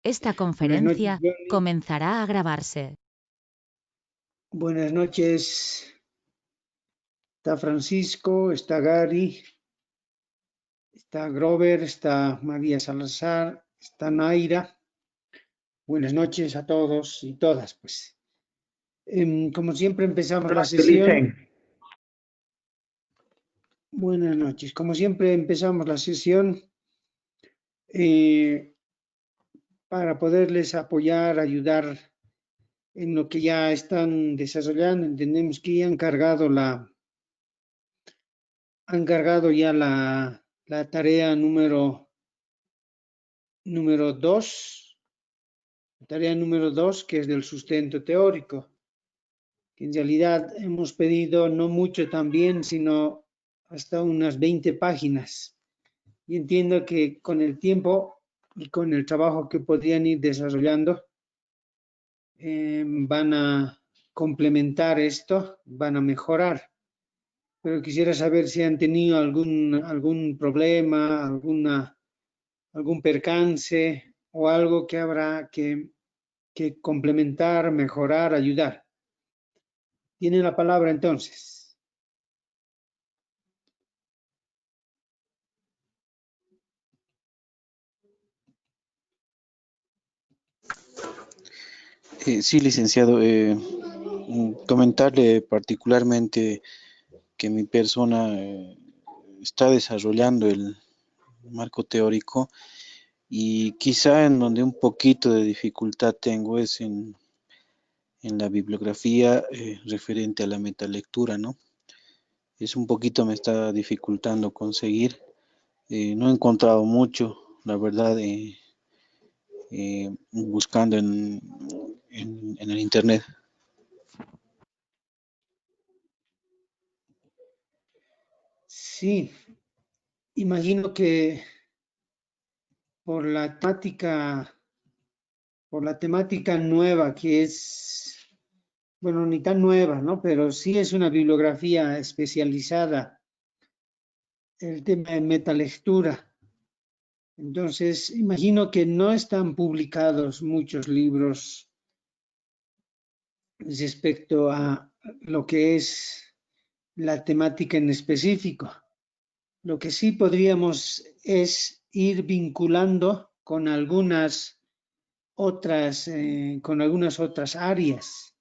Esta Buenas noches, conferencia Johnny. comenzará a grabarse. Buenas noches. Está Francisco, está Gary, está Grover, está María Salazar, está Naira. Buenas noches a todos y todas, pues. Como siempre empezamos la sesión. Buenas noches. Como siempre empezamos la sesión para poderles apoyar, ayudar en lo que ya están desarrollando. Entendemos que ya han cargado ya la tarea número 2, tarea número 2, que es del sustento teórico, que en realidad hemos pedido no mucho también, sino hasta unas 20 páginas. Y entiendo que con el tiempo y con el trabajo que podrían ir desarrollando, van a complementar esto, van a mejorar. Pero quisiera saber si han tenido algún problema, algún percance o algo que habrá que complementar, mejorar, ayudar. Tiene la palabra entonces. Sí, licenciado. Comentarle particularmente que mi persona está desarrollando el marco teórico y quizá en donde un poquito de dificultad tengo es en la bibliografía referente a la metalectura, ¿no? Es un poquito me está dificultando conseguir. No he encontrado mucho, la verdad, buscando en el internet. Sí, imagino que por la temática nueva que es, bueno, ni tan nueva, ¿no? Pero sí es una bibliografía especializada, el tema de metalectura. Entonces, imagino que no están publicados muchos libros respecto a lo que es la temática en específico. Lo que sí podríamos es ir vinculando con algunas otras áreas,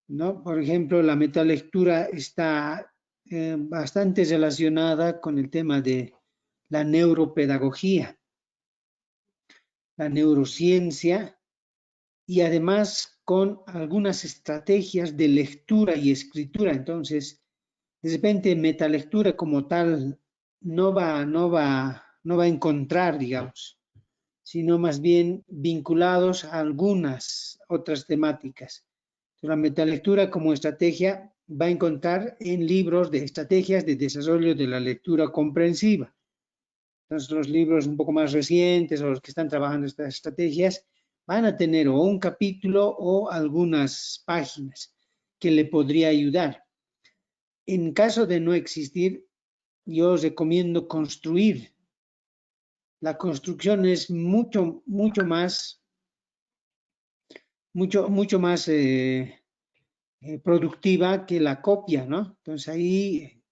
¿no? Por ejemplo, la metalectura está bastante relacionada con el tema de la neuropedagogía, la neurociencia y además con algunas estrategias de lectura y escritura. Entonces, de repente, metalectura como tal no va a encontrar, digamos, sino más bien vinculados a algunas otras temáticas. La metalectura como estrategia va a encontrar en libros de estrategias de desarrollo de la lectura comprensiva. Entonces, los libros un poco más recientes o los que están trabajando estas estrategias van a tener o un capítulo o algunas páginas que le podría ayudar. En caso de no existir, yo os recomiendo construir. La construcción es mucho más productiva que la copia, ¿no? Entonces ahí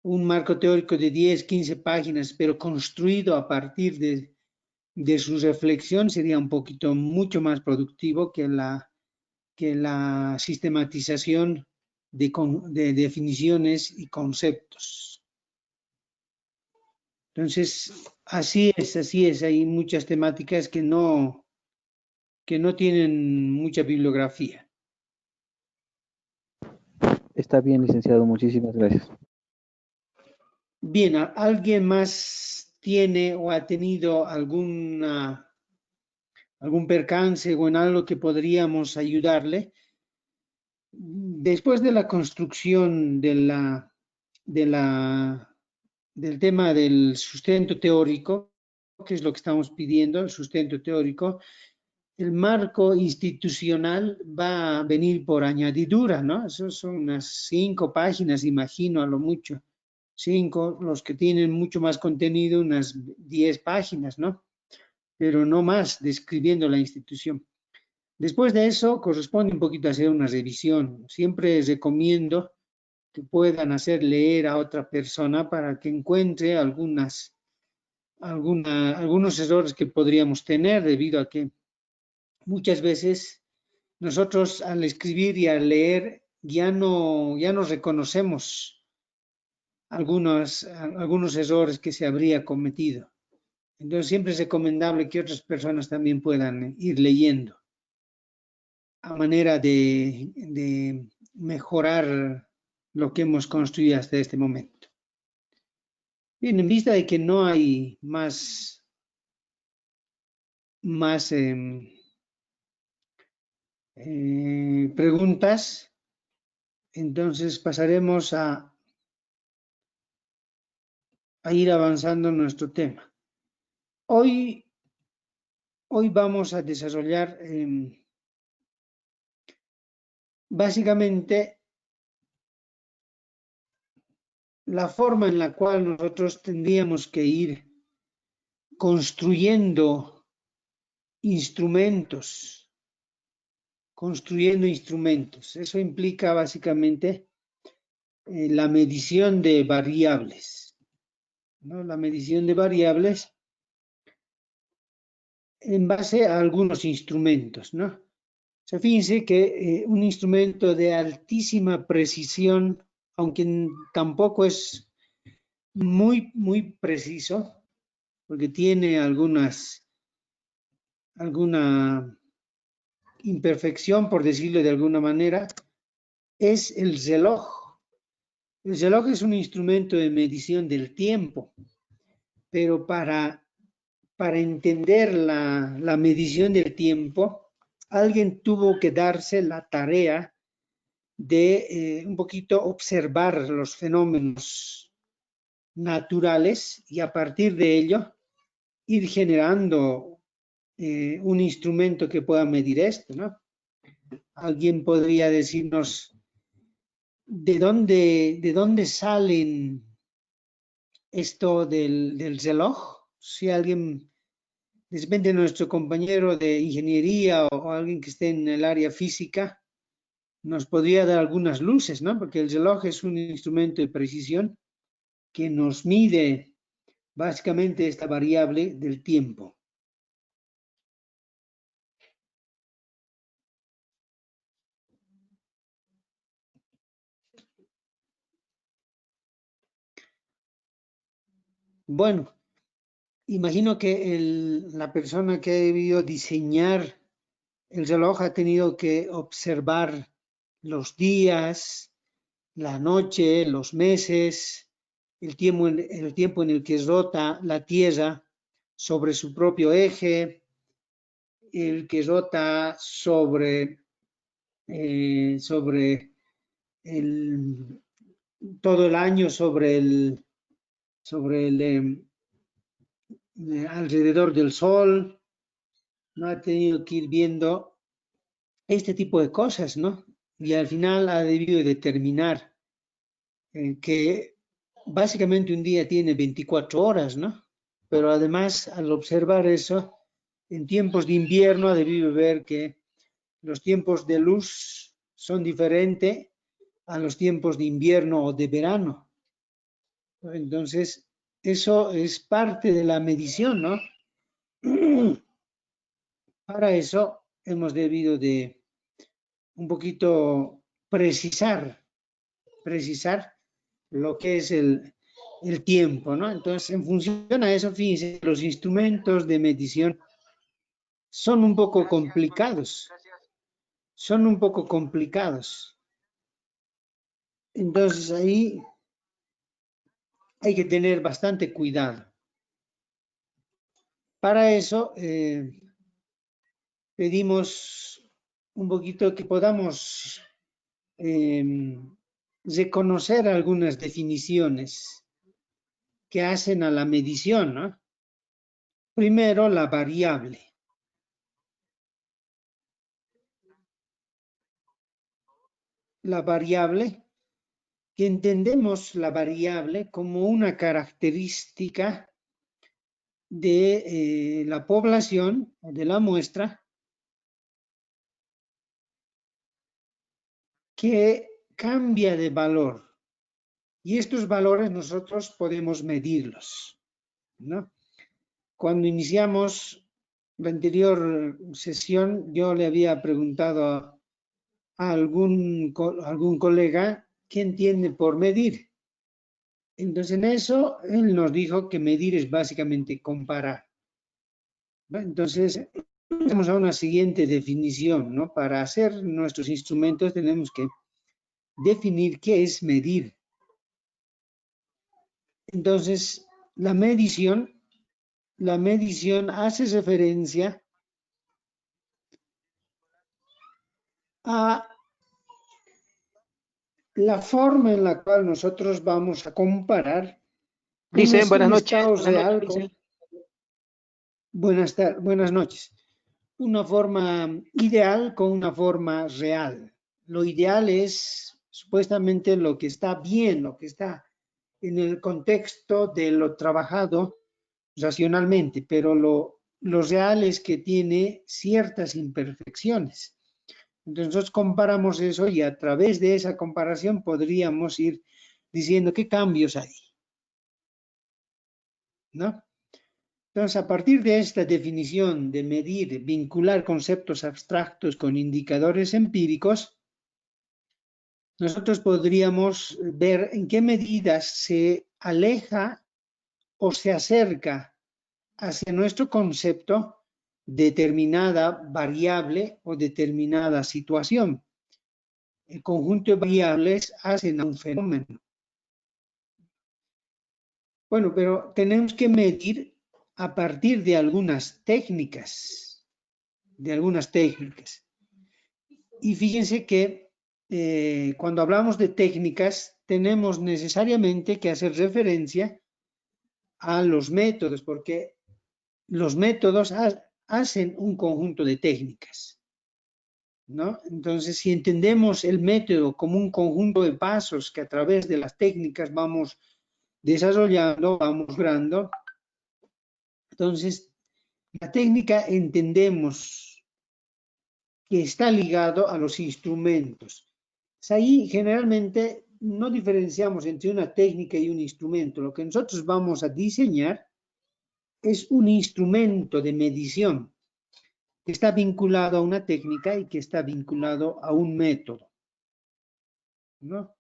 un marco teórico de 10, 15 páginas, pero construido a partir de su reflexión sería un poquito mucho más productivo que la sistematización de definiciones y conceptos. Entonces, así es. Hay muchas temáticas que no tienen mucha bibliografía. Está bien, licenciado. Muchísimas gracias. Bien, ¿alguien más tiene o ha tenido algún percance o en algo que podríamos ayudarle? Después de la construcción del tema del sustento teórico, que es lo que estamos pidiendo, el sustento teórico, el marco institucional va a venir por añadidura, ¿no? Eso son unas 5 páginas, imagino, a lo mucho. 5, los que tienen mucho más contenido, unas 10 páginas, ¿no? pero no más describiendo la institución. Después de eso, corresponde un poquito hacer una revisión. Siempre recomiendo que puedan hacer leer a otra persona para que encuentre algunos errores que podríamos tener, debido a que muchas veces nosotros al escribir y al leer ya no reconocemos algunos errores que se habría cometido. Entonces siempre es recomendable que otras personas también puedan ir leyendo a manera de mejorar lo que hemos construido hasta este momento. Bien, en vista de que no hay más preguntas, entonces pasaremos a ir avanzando en nuestro tema. Hoy vamos a desarrollar básicamente la forma en la cual nosotros tendríamos que ir construyendo instrumentos. Eso implica básicamente la medición de variables, ¿no? La medición de variables en base a algunos instrumentos, ¿no? O sea, fíjense que un instrumento de altísima precisión, aunque tampoco es muy preciso, porque tiene alguna imperfección, por decirlo de alguna manera, es el reloj. El reloj es un instrumento de medición del tiempo, pero para entender la medición del tiempo, alguien tuvo que darse la tarea de un poquito observar los fenómenos naturales y a partir de ello ir generando un instrumento que pueda medir esto, ¿no? Alguien podría decirnos de dónde salen esto del reloj. Si alguien, de repente nuestro compañero de ingeniería o alguien que esté en el área física, nos podría dar algunas luces, ¿no? Porque el reloj es un instrumento de precisión que nos mide básicamente esta variable del tiempo. Bueno, imagino que la persona que ha debido diseñar el reloj ha tenido que observar los días, la noche, los meses, el tiempo en el que rota la Tierra sobre su propio eje, el que rota sobre todo el año sobre el alrededor del Sol. No ha tenido que ir viendo este tipo de cosas, ¿no? Y al final ha debido determinar que básicamente un día tiene 24 horas, ¿no? Pero además, al observar eso, en tiempos de invierno ha debido ver que los tiempos de luz son diferentes a los tiempos de invierno o de verano. Entonces, eso es parte de la medición, ¿no? Para eso hemos debido de un poquito precisar lo que es el tiempo, ¿no? Entonces, en función a eso, fíjense, los instrumentos de medición son un poco complicados. Entonces, ahí hay que tener bastante cuidado. Para eso, pedimos un poquito que podamos reconocer algunas definiciones que hacen a la medición, ¿no? Primero, la variable. La variable, que entendemos la variable como una característica de la población o de la muestra que cambia de valor. Y estos valores nosotros podemos medirlos, ¿no? Cuando iniciamos la anterior sesión, yo le había preguntado a algún colega qué entiende por medir. Entonces, en eso, él nos dijo que medir es básicamente comparar. Entonces, vamos a una siguiente definición, ¿no? Para hacer nuestros instrumentos tenemos que definir qué es medir. Entonces, la medición hace referencia a la forma en la cual nosotros vamos a comparar Dice, buenas un noches. estado Buenas real noches, con... dice. Buenas noches. Una forma ideal con una forma real. Lo ideal es supuestamente lo que está bien, lo que está en el contexto de lo trabajado racionalmente, pero lo real es que tiene ciertas imperfecciones. Entonces nosotros comparamos eso y a través de esa comparación podríamos ir diciendo qué cambios hay, ¿no? Entonces, a partir de esta definición de medir, vincular conceptos abstractos con indicadores empíricos, nosotros podríamos ver en qué medidas se aleja o se acerca hacia nuestro concepto determinada variable o determinada situación. El conjunto de variables hacen a un fenómeno. Bueno, pero tenemos que medir a partir de algunas técnicas. Y fíjense que cuando hablamos de técnicas, tenemos necesariamente que hacer referencia a los métodos, porque los métodos hacen un conjunto de técnicas, ¿no? Entonces, si entendemos el método como un conjunto de pasos que a través de las técnicas vamos desarrollando, vamos logrando, entonces la técnica entendemos que está ligado a los instrumentos. Ahí generalmente no diferenciamos entre una técnica y un instrumento. Lo que nosotros vamos a diseñar es un instrumento de medición que está vinculado a una técnica y que está vinculado a un método, ¿no?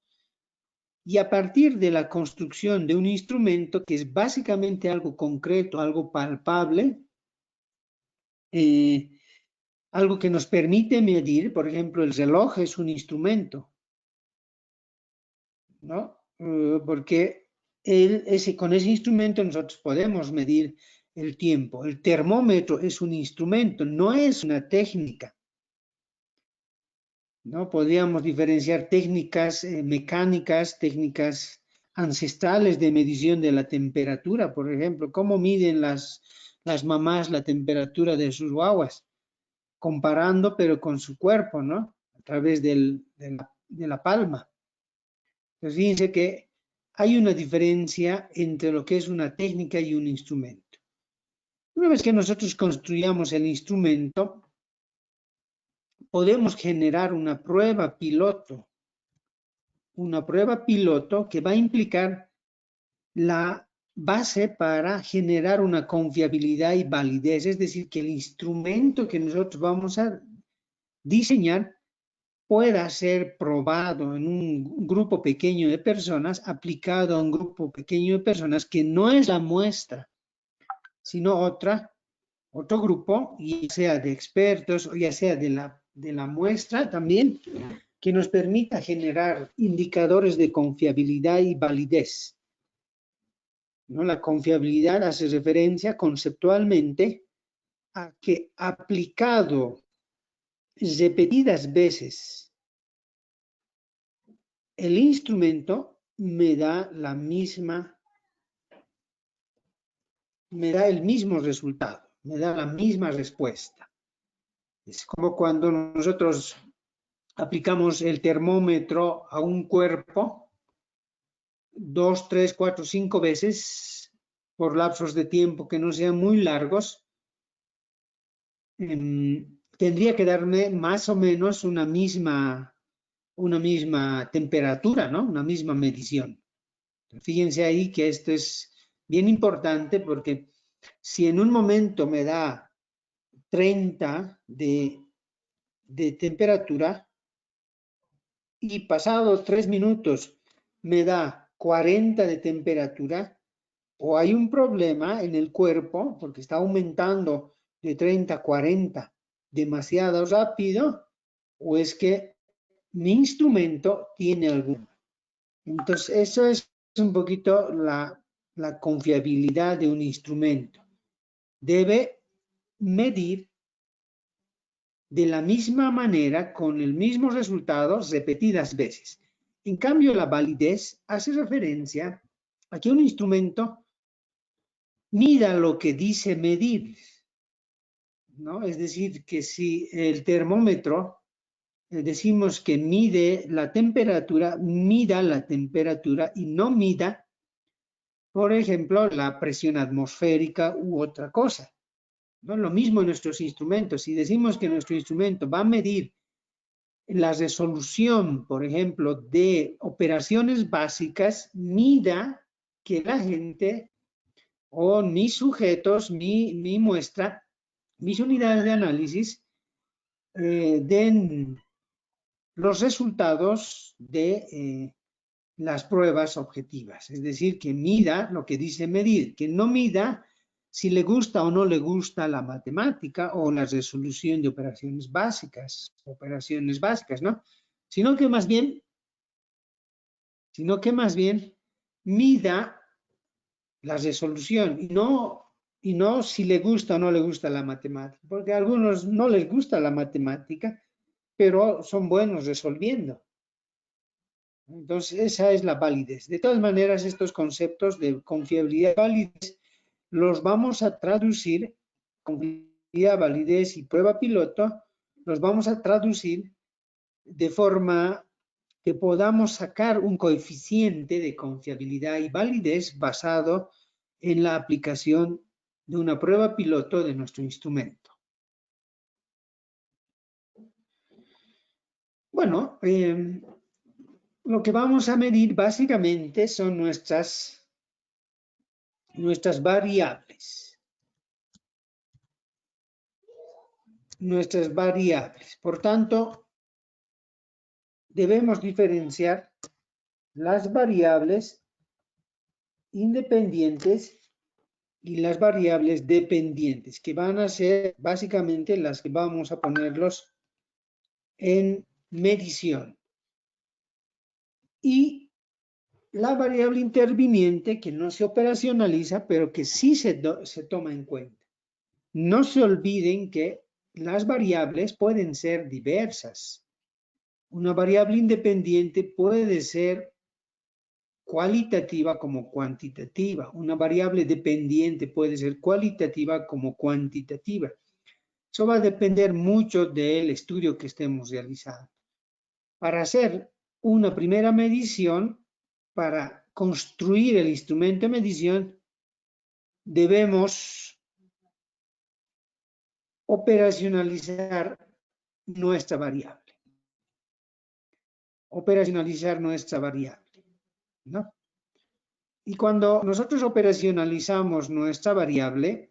Y a partir de la construcción de un instrumento, que es básicamente algo concreto, algo palpable, algo que nos permite medir, por ejemplo, el reloj es un instrumento, ¿no? Porque con ese instrumento nosotros podemos medir el tiempo. El termómetro es un instrumento, no es una técnica, ¿no? Podríamos diferenciar técnicas mecánicas, técnicas ancestrales de medición de la temperatura, por ejemplo. ¿Cómo miden las mamás la temperatura de sus guaguas? Comparando, pero con su cuerpo, ¿no? A través de la palma. Entonces, fíjense que hay una diferencia entre lo que es una técnica y un instrumento. Una vez que nosotros construyamos el instrumento, podemos generar una prueba piloto que va a implicar la base para generar una confiabilidad y validez, es decir, que el instrumento que nosotros vamos a diseñar pueda ser probado en un grupo pequeño de personas, aplicado a un grupo pequeño de personas que no es la muestra, sino otro grupo, ya sea de expertos o ya sea de la muestra también, que nos permita generar indicadores de confiabilidad y validez, ¿no? La confiabilidad hace referencia conceptualmente a que aplicado repetidas veces el instrumento me da el mismo resultado, me da la misma respuesta. Es como cuando nosotros aplicamos el termómetro a un cuerpo 2, 3, 4, 5 veces, por lapsos de tiempo que no sean muy largos, tendría que darme más o menos una misma temperatura, ¿no? Una misma medición. Fíjense ahí que esto es bien importante porque si en un momento me da 30 de temperatura y pasados 3 minutos me da 40 de temperatura, o hay un problema en el cuerpo porque está aumentando de 30 a 40 demasiado rápido, o es que mi instrumento tiene algún. Entonces, eso es un poquito la confiabilidad de un instrumento. Debe medir de la misma manera, con el mismo resultado, repetidas veces. En cambio, la validez hace referencia a que un instrumento mida lo que dice medir, ¿no? Es decir, que si el termómetro decimos que mide la temperatura, mida la temperatura y no mida, por ejemplo, la presión atmosférica u otra cosa. ¿No? Lo mismo en nuestros instrumentos. Si decimos que nuestro instrumento va a medir la resolución, por ejemplo, de operaciones básicas, mida que la gente o mis sujetos, mi muestra, mis unidades de análisis den los resultados de las pruebas objetivas. Es decir, que mida lo que dice medir, que no mida si le gusta o no le gusta la matemática o la resolución de operaciones básicas, ¿no? Sino que más bien mida la resolución y no si le gusta o no le gusta la matemática, porque a algunos no les gusta la matemática, pero son buenos resolviendo. Entonces, esa es la validez. De todas maneras, estos conceptos de confiabilidad y validez los vamos a traducir, confiabilidad, validez y prueba piloto, los vamos a traducir de forma que podamos sacar un coeficiente de confiabilidad y validez basado en la aplicación de una prueba piloto de nuestro instrumento. Bueno, lo que vamos a medir básicamente son nuestras variables. Nuestras variables. Por tanto, debemos diferenciar las variables independientes y las variables dependientes, que van a ser básicamente las que vamos a ponerlos en medición. Y la variable interviniente, que no se operacionaliza, pero que sí se toma en cuenta. No se olviden que las variables pueden ser diversas. Una variable independiente puede ser cualitativa como cuantitativa. Una variable dependiente puede ser cualitativa como cuantitativa. Eso va a depender mucho del estudio que estemos realizando. Para hacer una primera medición, para construir el instrumento de medición, debemos operacionalizar nuestra variable. ¿No? Y cuando nosotros operacionalizamos nuestra variable,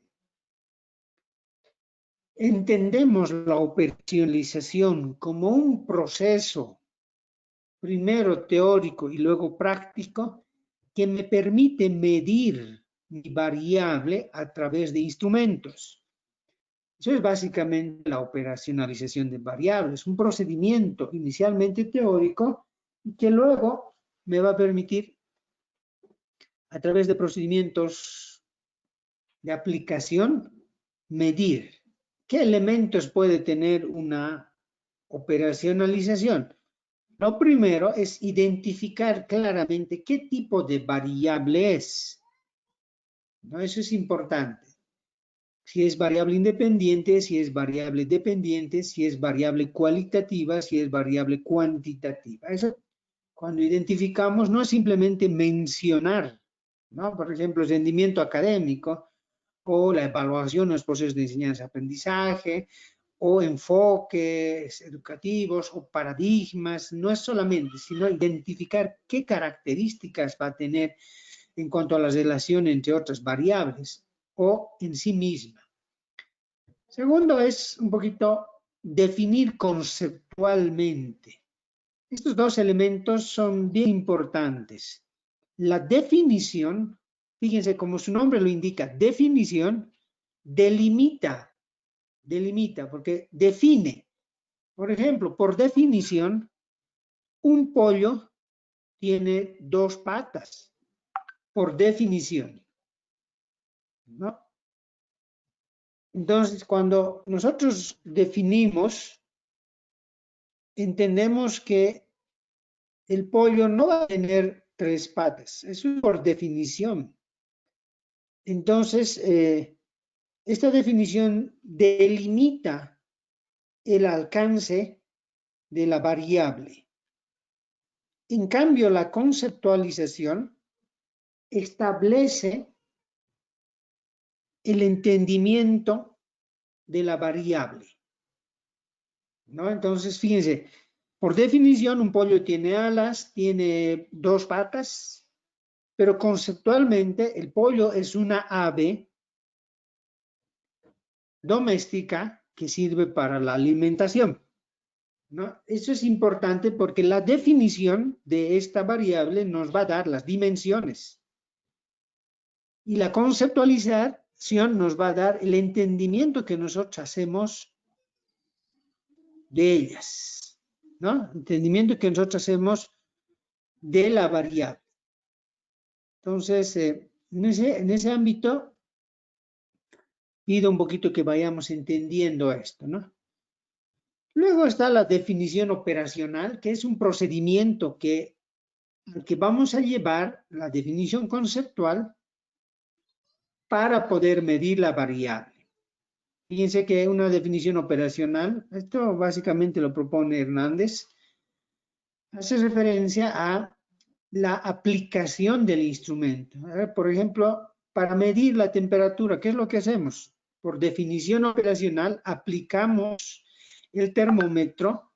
entendemos la operacionalización como un proceso, primero teórico y luego práctico, que me permite medir mi variable a través de instrumentos. Eso es básicamente la operacionalización de variables, un procedimiento inicialmente teórico que luego me va a permitir, a través de procedimientos de aplicación, medir qué elementos puede tener una operacionalización. Lo primero es identificar claramente qué tipo de variable es. ¿No? Eso es importante. Si es variable independiente, si es variable dependiente, si es variable cualitativa, si es variable cuantitativa. Eso, cuando identificamos, no es simplemente mencionar ¿no? Por ejemplo, el rendimiento académico o la evaluación de los procesos de enseñanza-aprendizaje o enfoques educativos o paradigmas. No es solamente, sino identificar qué características va a tener en cuanto a la relación entre otras variables o en sí misma. Segundo es un poquito definir conceptualmente. Estos dos elementos son bien importantes. La definición, fíjense como su nombre lo indica, definición delimita, porque define. Por ejemplo, por definición, un pollo tiene dos patas, por definición, ¿no? Entonces, cuando nosotros definimos, entendemos que el pollo no va a tener tres patas, eso es por definición. Entonces, esta definición delimita el alcance de la variable. En cambio, la conceptualización establece el entendimiento de la variable, ¿no? Entonces, fíjense, por definición, un pollo tiene alas, tiene dos patas, pero conceptualmente el pollo es una ave doméstica que sirve para la alimentación, ¿no? Eso es importante porque la definición de esta variable nos va a dar las dimensiones y la conceptualización nos va a dar el entendimiento que nosotros hacemos de ellas, ¿no? Entendimiento que nosotros hacemos de la variable. Entonces, en ese ámbito, pido un poquito que vayamos entendiendo esto, ¿no? Luego está la definición operacional, que es un procedimiento al que vamos a llevar la definición conceptual para poder medir la variable. Fíjense que una definición operacional, esto básicamente lo propone Hernández, hace referencia a la aplicación del instrumento. Por ejemplo, para medir la temperatura, ¿qué es lo que hacemos? Por definición operacional, aplicamos el termómetro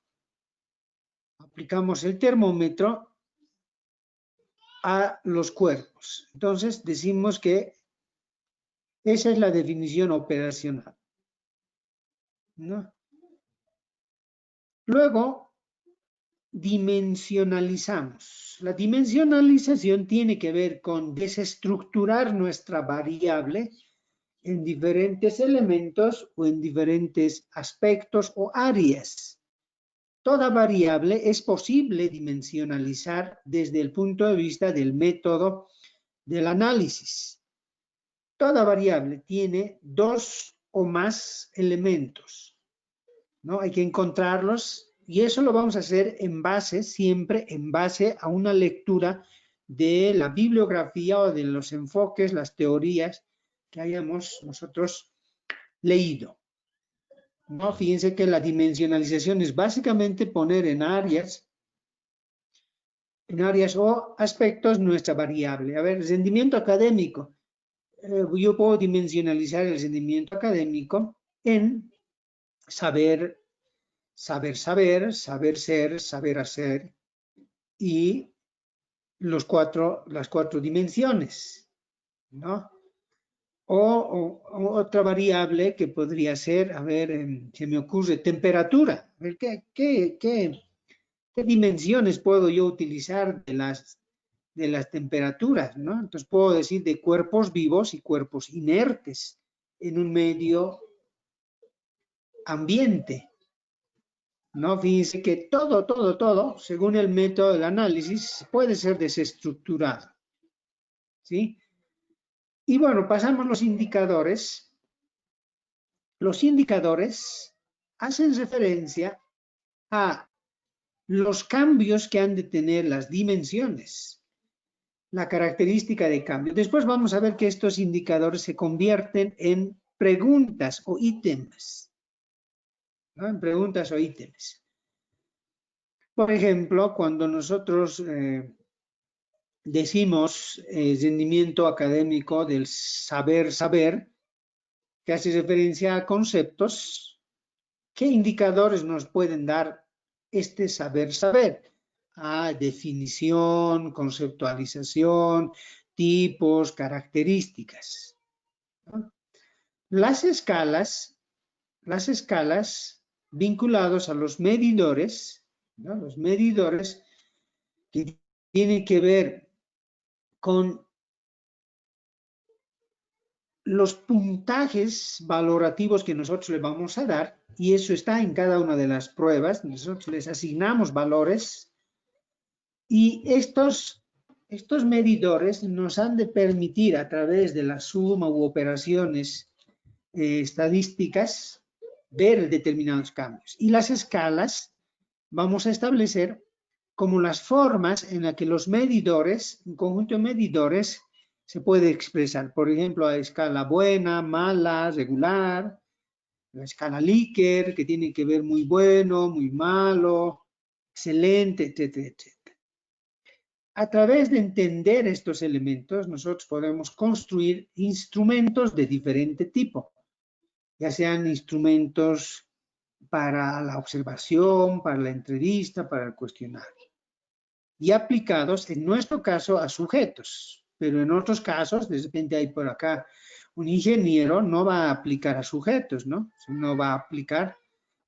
a los cuerpos. Entonces, decimos que esa es la definición operacional, ¿no? Luego, dimensionalizamos. La dimensionalización tiene que ver con desestructurar nuestra variable en diferentes elementos o en diferentes aspectos o áreas. Toda variable es posible dimensionalizar desde el punto de vista del método del análisis. Toda variable tiene dos o más elementos, ¿no? Hay que encontrarlos y eso lo vamos a hacer siempre en base a una lectura de la bibliografía o de los enfoques, las teorías que hayamos nosotros leído, ¿no? Fíjense que la dimensionalización es básicamente poner en áreas o aspectos nuestra variable. A ver, rendimiento académico. Yo puedo dimensionalizar el rendimiento académico en saber ser, saber hacer y las cuatro dimensiones, ¿no? O otra variable que podría ser, a ver, se me ocurre, temperatura. A ver, ¿qué dimensiones puedo yo utilizar de las temperaturas, ¿no? Entonces puedo decir de cuerpos vivos y cuerpos inertes en un medio ambiente, ¿no? Fíjense que todo, según el método del análisis, puede ser desestructurado, ¿sí? Y bueno, pasamos los indicadores. Los indicadores hacen referencia a los cambios que han de tener las dimensiones, la característica de cambio. Después vamos a ver que estos indicadores se convierten en preguntas o ítems, ¿no? En preguntas o ítems. Por ejemplo, cuando nosotros decimos rendimiento académico del saber, que hace referencia a conceptos. ¿Qué indicadores nos pueden dar este saber? Definición, conceptualización, tipos, características, ¿no? Las escalas vinculados a los medidores, ¿no? Los medidores que tienen que ver con los puntajes valorativos que nosotros le vamos a dar, y eso está en cada una de las pruebas. Nosotros les asignamos valores y estos medidores nos han de permitir, a través de la suma u operaciones estadísticas, ver determinados cambios. Y las escalas vamos a establecer como las formas en las que los medidores, un conjunto de medidores, se puede expresar. Por ejemplo, a escala buena, mala, regular, la escala Likert, que tiene que ver muy bueno, muy malo, excelente, etcétera, etcétera. A través de entender estos elementos, nosotros podemos construir instrumentos de diferente tipo, ya sean instrumentos para la observación, para la entrevista, para el cuestionario, y aplicados, en nuestro caso, a sujetos, pero en otros casos, de repente hay por acá un ingeniero, no va a aplicar a sujetos, ¿no? Sino va a aplicar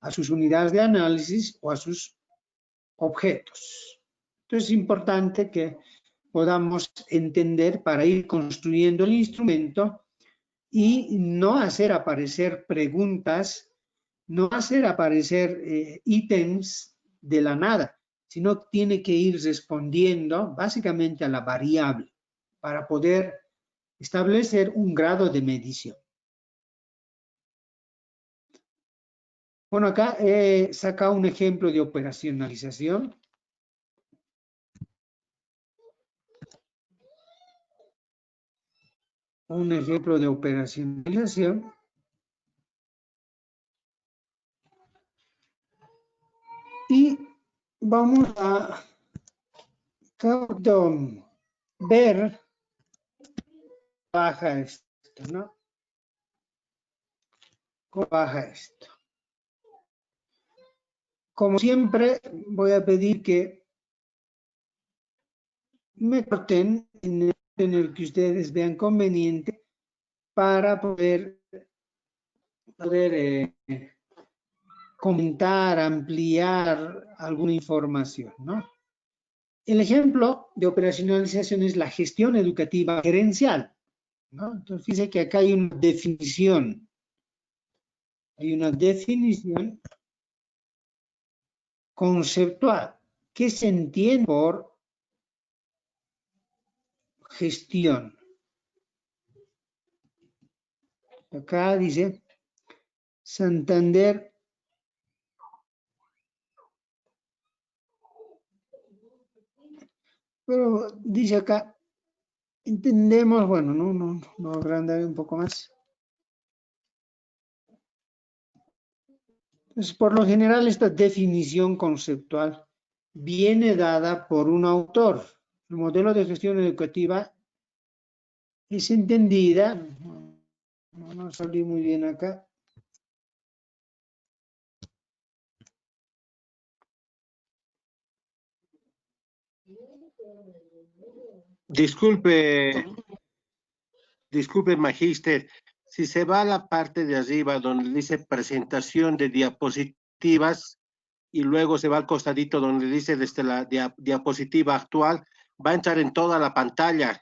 a sus unidades de análisis o a sus objetos. Entonces es importante que podamos entender para ir construyendo el instrumento y no hacer aparecer preguntas, no hacer aparecer ítems de la nada, sino tiene que ir respondiendo básicamente a la variable para poder establecer un grado de medición. Bueno, acá he sacado un ejemplo de operacionalización. Un ejemplo de operacionalización. Y vamos a ver cómo baja esto, ¿no? ¿Cómo baja esto? Como siempre, voy a pedir que me corten en el que ustedes vean conveniente para poder comentar, ampliar alguna información, ¿no? El ejemplo de operacionalización es la gestión educativa gerencial, ¿no? Entonces, fíjense que acá hay una definición. Hay una definición conceptual. ¿Qué se entiende por gestión? Acá dice Santander pero dice acá, entendemos, bueno, no agrandaré un poco más. Entonces, por lo general, esta definición conceptual viene dada por un autor. El modelo de gestión educativa es entendida, no salí muy bien acá. Disculpe, magíster, si se va a la parte de arriba donde dice presentación de diapositivas y luego se va al costadito donde dice desde la diapositiva actual, va a entrar en toda la pantalla.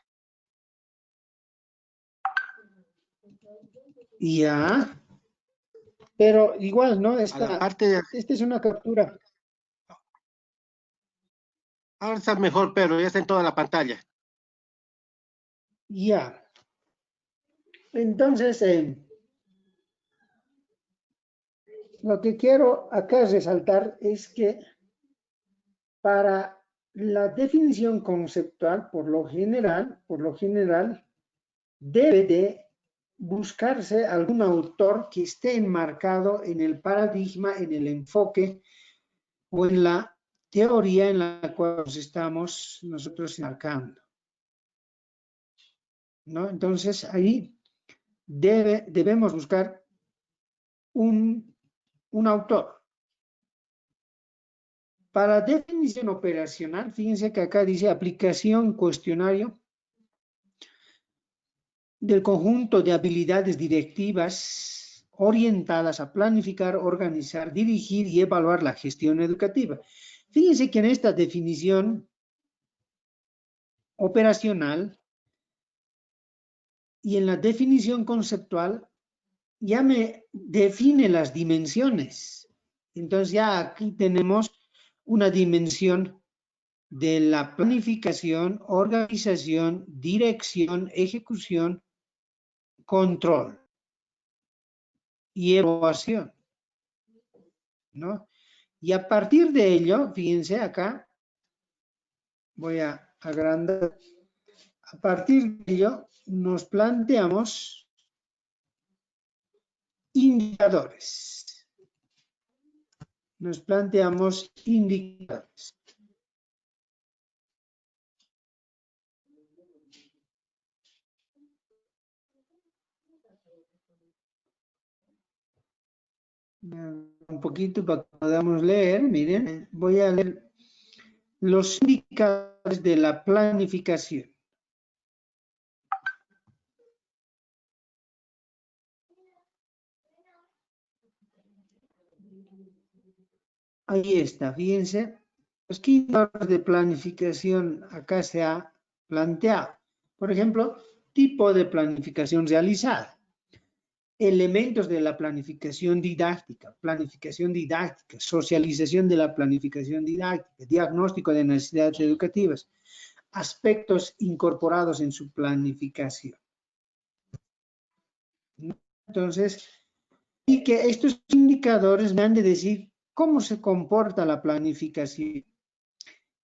Ya, pero igual, ¿no? Esta es una captura. Ahora está mejor, pero ya está en toda la pantalla. Ya. Entonces, lo que quiero acá resaltar es que para la definición conceptual, por lo general, debe de buscarse algún autor que esté enmarcado en el paradigma, en el enfoque o en la teoría en la cual nos estamos nosotros enmarcando. ¿no? Entonces, ahí debemos buscar un autor. Para definición operacional, fíjense que acá dice aplicación cuestionario del conjunto de habilidades directivas orientadas a planificar, organizar, dirigir y evaluar la gestión educativa. Fíjense que en esta definición operacional y en la definición conceptual ya me define las dimensiones. Entonces ya aquí tenemos una dimensión de la planificación, organización, dirección, ejecución, control y evaluación, ¿no? Y a partir de ello, fíjense acá, voy a agrandar, a partir de ello nos planteamos indicadores. Nos planteamos indicadores. Un poquito para que podamos leer, miren, voy a leer los indicadores de la planificación. Ahí está, fíjense, los indicadores de planificación acá se ha planteado. Por ejemplo, tipo de planificación realizada, elementos de la planificación didáctica, socialización de la planificación didáctica, diagnóstico de necesidades educativas, aspectos incorporados en su planificación. Entonces, y que estos indicadores me han de decir cómo se comporta la planificación.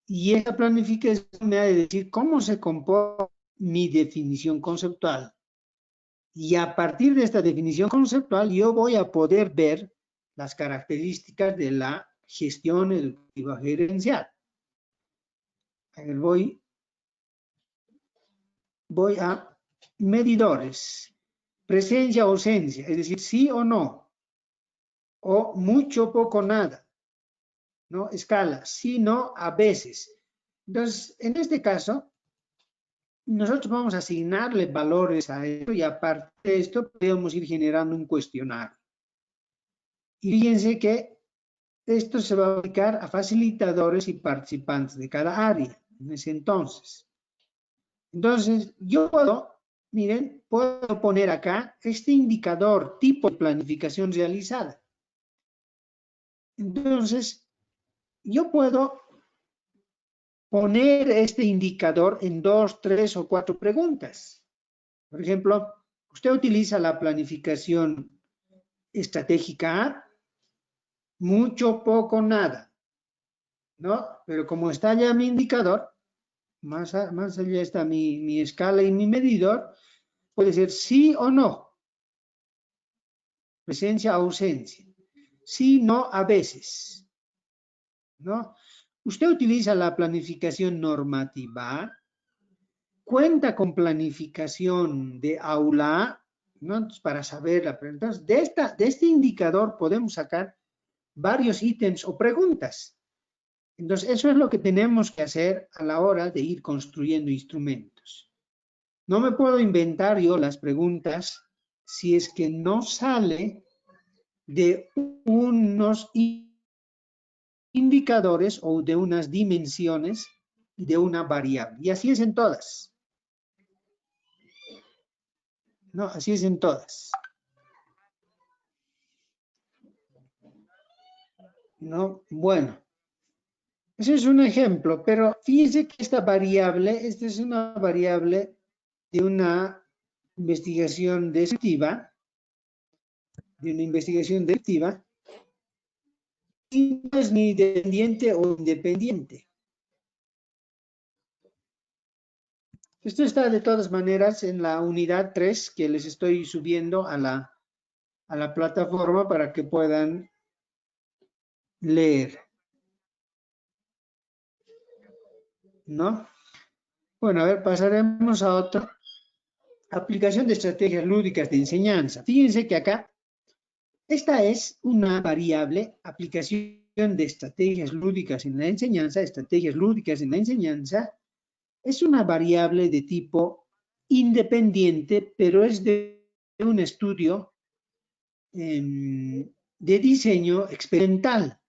Y esa planificación me ha de decir cómo se comporta mi definición conceptual. Y a partir de esta definición conceptual, yo voy a poder ver las características de la gestión educativa gerencial. Voy a medidores, presencia, ausencia, es decir, sí o no, o mucho, poco, nada, ¿no? Escala, sí, no, a veces. Entonces, en este caso, nosotros vamos a asignarle valores a esto y aparte de esto podemos ir generando un cuestionario. Y fíjense que esto se va a aplicar a facilitadores y participantes de cada área en ese entonces. Entonces, yo puedo, miren, puedo poner acá este indicador tipo de planificación realizada. Entonces, yo puedo poner este indicador en 2, 3 o 4 preguntas. Por ejemplo, usted utiliza la planificación estratégica A, mucho, poco, nada, ¿no? Pero como está ya mi indicador, más allá está mi escala y mi medidor, puede ser sí o no, presencia, ausencia, sí, no, a veces, ¿no? Usted utiliza la planificación normativa, cuenta con planificación de aula, ¿no? Entonces, para saberla. Entonces, de este indicador podemos sacar varios ítems o preguntas. Entonces, eso es lo que tenemos que hacer a la hora de ir construyendo instrumentos. No me puedo inventar yo las preguntas si es que no sale de unos indicadores o de unas dimensiones de una variable. Y así es en todas. No, así es en todas. ¿No? Bueno, ese es un ejemplo, pero fíjense que esta es una variable de una investigación descriptiva, y no es ni dependiente o independiente. Esto está de todas maneras en la unidad 3 que les estoy subiendo a la plataforma para que puedan leer. ¿No? Bueno, a ver, pasaremos a otro. Aplicación de estrategias lúdicas de enseñanza. Fíjense que acá, esta es una variable, aplicación de estrategias lúdicas en la enseñanza, estrategias lúdicas en la enseñanza, es una variable de tipo independiente, pero es de un estudio de diseño experimental.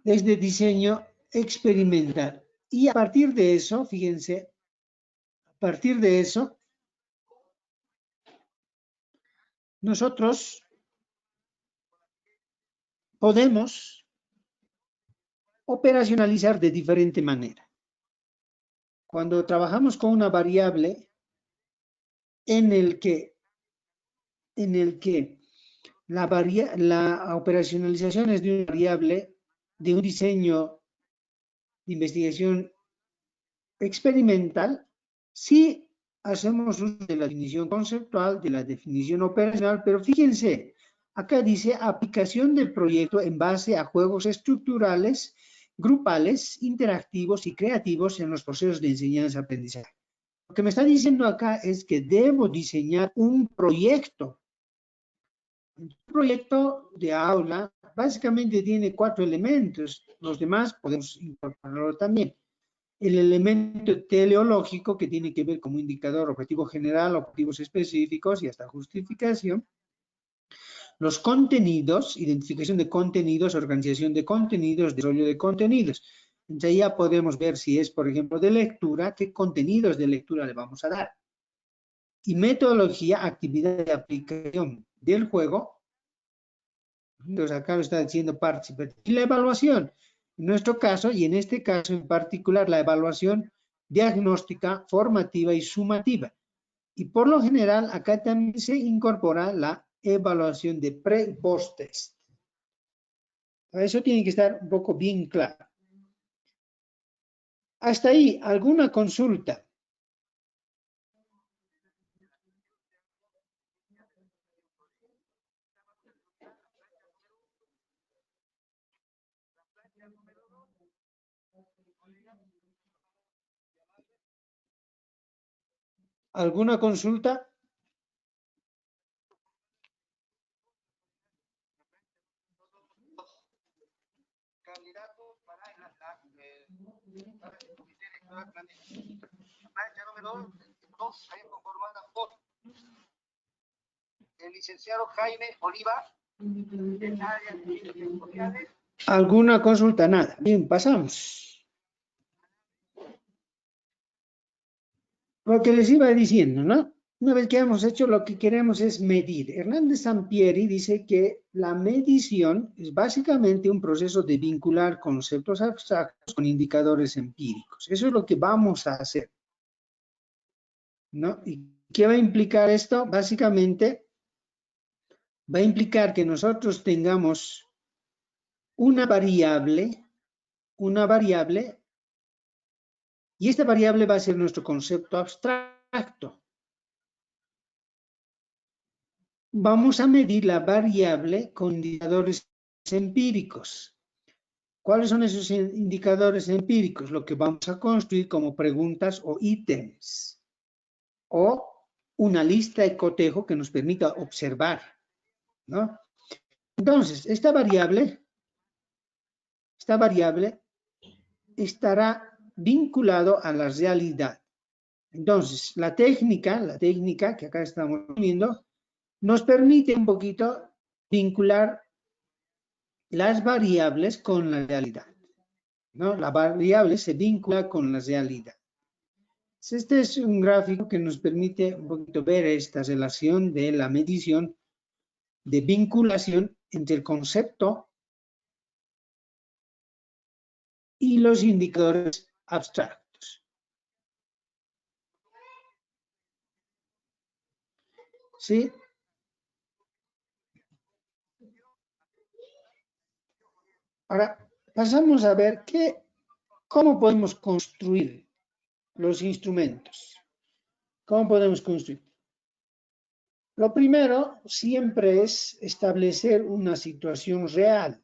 Es de diseño experimental. Y a partir de eso, fíjense, a partir de eso, nosotros podemos operacionalizar de diferente manera. Cuando trabajamos con una variable en el que la operacionalización es de una variable de un diseño de investigación experimental, sí hacemos uso de la definición conceptual, de la definición operacional, pero fíjense, acá dice aplicación del proyecto en base a juegos estructurales, grupales, interactivos y creativos en los procesos de enseñanza-aprendizaje. Lo que me está diciendo acá es que debo diseñar un proyecto. Un proyecto de aula básicamente tiene 4 elementos, los demás podemos incorporarlo también. El elemento teleológico, que tiene que ver como indicador objetivo general, objetivos específicos y hasta justificación. Los contenidos, identificación de contenidos, organización de contenidos, desarrollo de contenidos. Entonces ya podemos ver si es, por ejemplo, de lectura, qué contenidos de lectura le vamos a dar. Y metodología, actividad de aplicación del juego. Entonces acá lo está diciendo participativo. Y la evaluación. En nuestro caso, y en este caso en particular, la evaluación diagnóstica, formativa y sumativa. Y por lo general, acá también se incorpora la evaluación de pre y post test. Eso tiene que estar un poco bien claro. Hasta ahí, ¿alguna consulta? ¿Alguna consulta? Candidato para el comité electoral clandestino. La plancha número 2 está conformada por el licenciado Jaime Oliva, del área de ciencias sociales. ¿Alguna consulta? Nada. Bien, pasamos. Lo que les iba diciendo, ¿no? Una vez que hemos hecho, lo que queremos es medir. Hernández Sampieri dice que la medición es básicamente un proceso de vincular conceptos abstractos con indicadores empíricos. Eso es lo que vamos a hacer, ¿no? ¿Y qué va a implicar esto? Básicamente, va a implicar que nosotros tengamos una variable, y esta variable va a ser nuestro concepto abstracto. Vamos a medir la variable con indicadores empíricos. ¿Cuáles son esos indicadores empíricos? Lo que vamos a construir como preguntas o ítems. O una lista de cotejo que nos permita observar, ¿no? Entonces, esta variable estará vinculado a la realidad. Entonces, la técnica que acá estamos viendo, nos permite un poquito vincular las variables con la realidad, ¿no? La variable se vincula con la realidad. Este es un gráfico que nos permite un poquito ver esta relación de la medición de vinculación entre el concepto y los indicadores abstractos. ¿Sí? Ahora, pasamos a ver cómo podemos construir los instrumentos. ¿Cómo podemos construir? Lo primero siempre es establecer una situación real.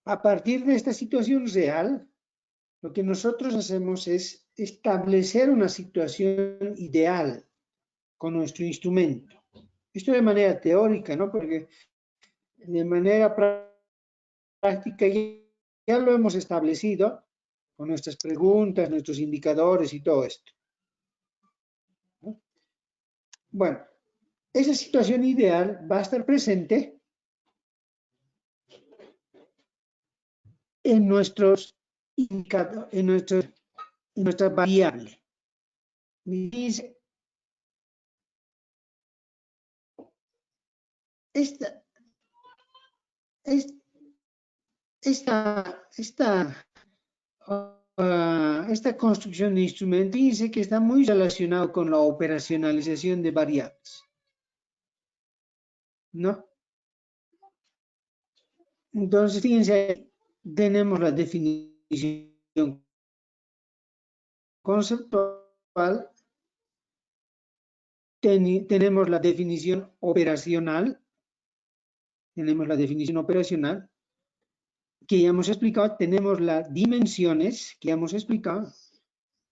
A partir de esta situación real, Lo que nosotros hacemos es establecer una situación ideal con nuestro instrumento. Esto de manera teórica, ¿no? Porque de manera práctica ya lo hemos establecido con nuestras preguntas, nuestros indicadores y todo esto, ¿no? Bueno, esa situación ideal va a estar presente en nuestros indicadores, en nuestra variable. Dice, esta construcción de instrumento dice que está muy relacionado con la operacionalización de variables, ¿no? Entonces, fíjense, tenemos la definición conceptual, tenemos la definición operacional, que ya hemos explicado, tenemos las dimensiones que ya hemos explicado,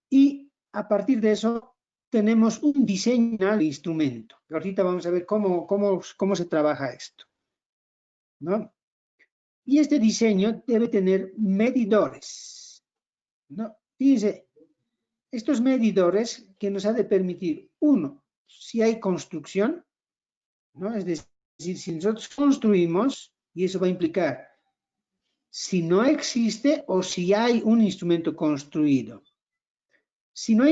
y a partir de eso tenemos un diseño de instrumento. Ahorita vamos a ver cómo se trabaja esto, ¿no? Y este diseño debe tener medidores, ¿no? Fíjense, estos medidores que nos ha de permitir, uno, si hay construcción, ¿no? Es decir, si nosotros construimos, y eso va a implicar si no existe o si hay un instrumento construido. Si no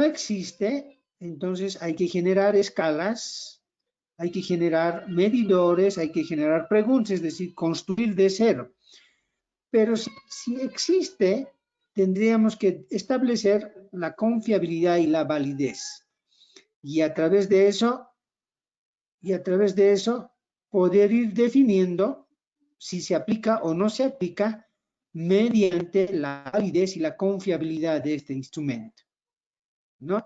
existe, entonces hay que generar escalas, hay que generar medidores, hay que generar preguntas, es decir, construir de cero. Pero si existe, tendríamos que establecer la confiabilidad y la validez. Y a través de eso, poder ir definiendo si se aplica o no se aplica mediante la validez y la confiabilidad de este instrumento, ¿no?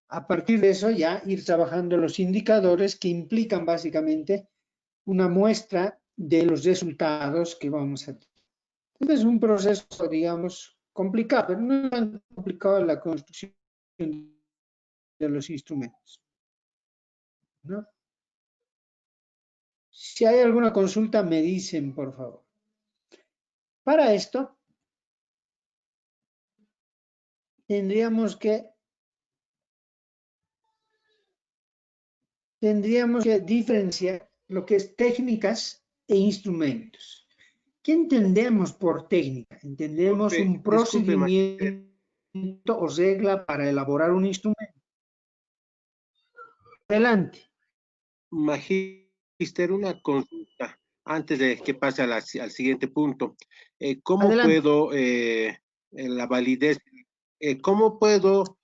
A partir de eso ya ir trabajando los indicadores que implican básicamente una muestra de los resultados que vamos a tener. Este es un proceso, digamos, complicado, pero no es tan complicado la construcción de los instrumentos, ¿no? Si hay alguna consulta, me dicen, por favor. Para esto, tendríamos que diferenciar lo que es técnicas e instrumentos. ¿Qué entendemos por técnica? Entendemos un procedimiento o regla para elaborar un instrumento. Adelante. Magister, una consulta antes de que pase al siguiente punto. ¿Cómo Adelante. puedo, la validez, cómo puedo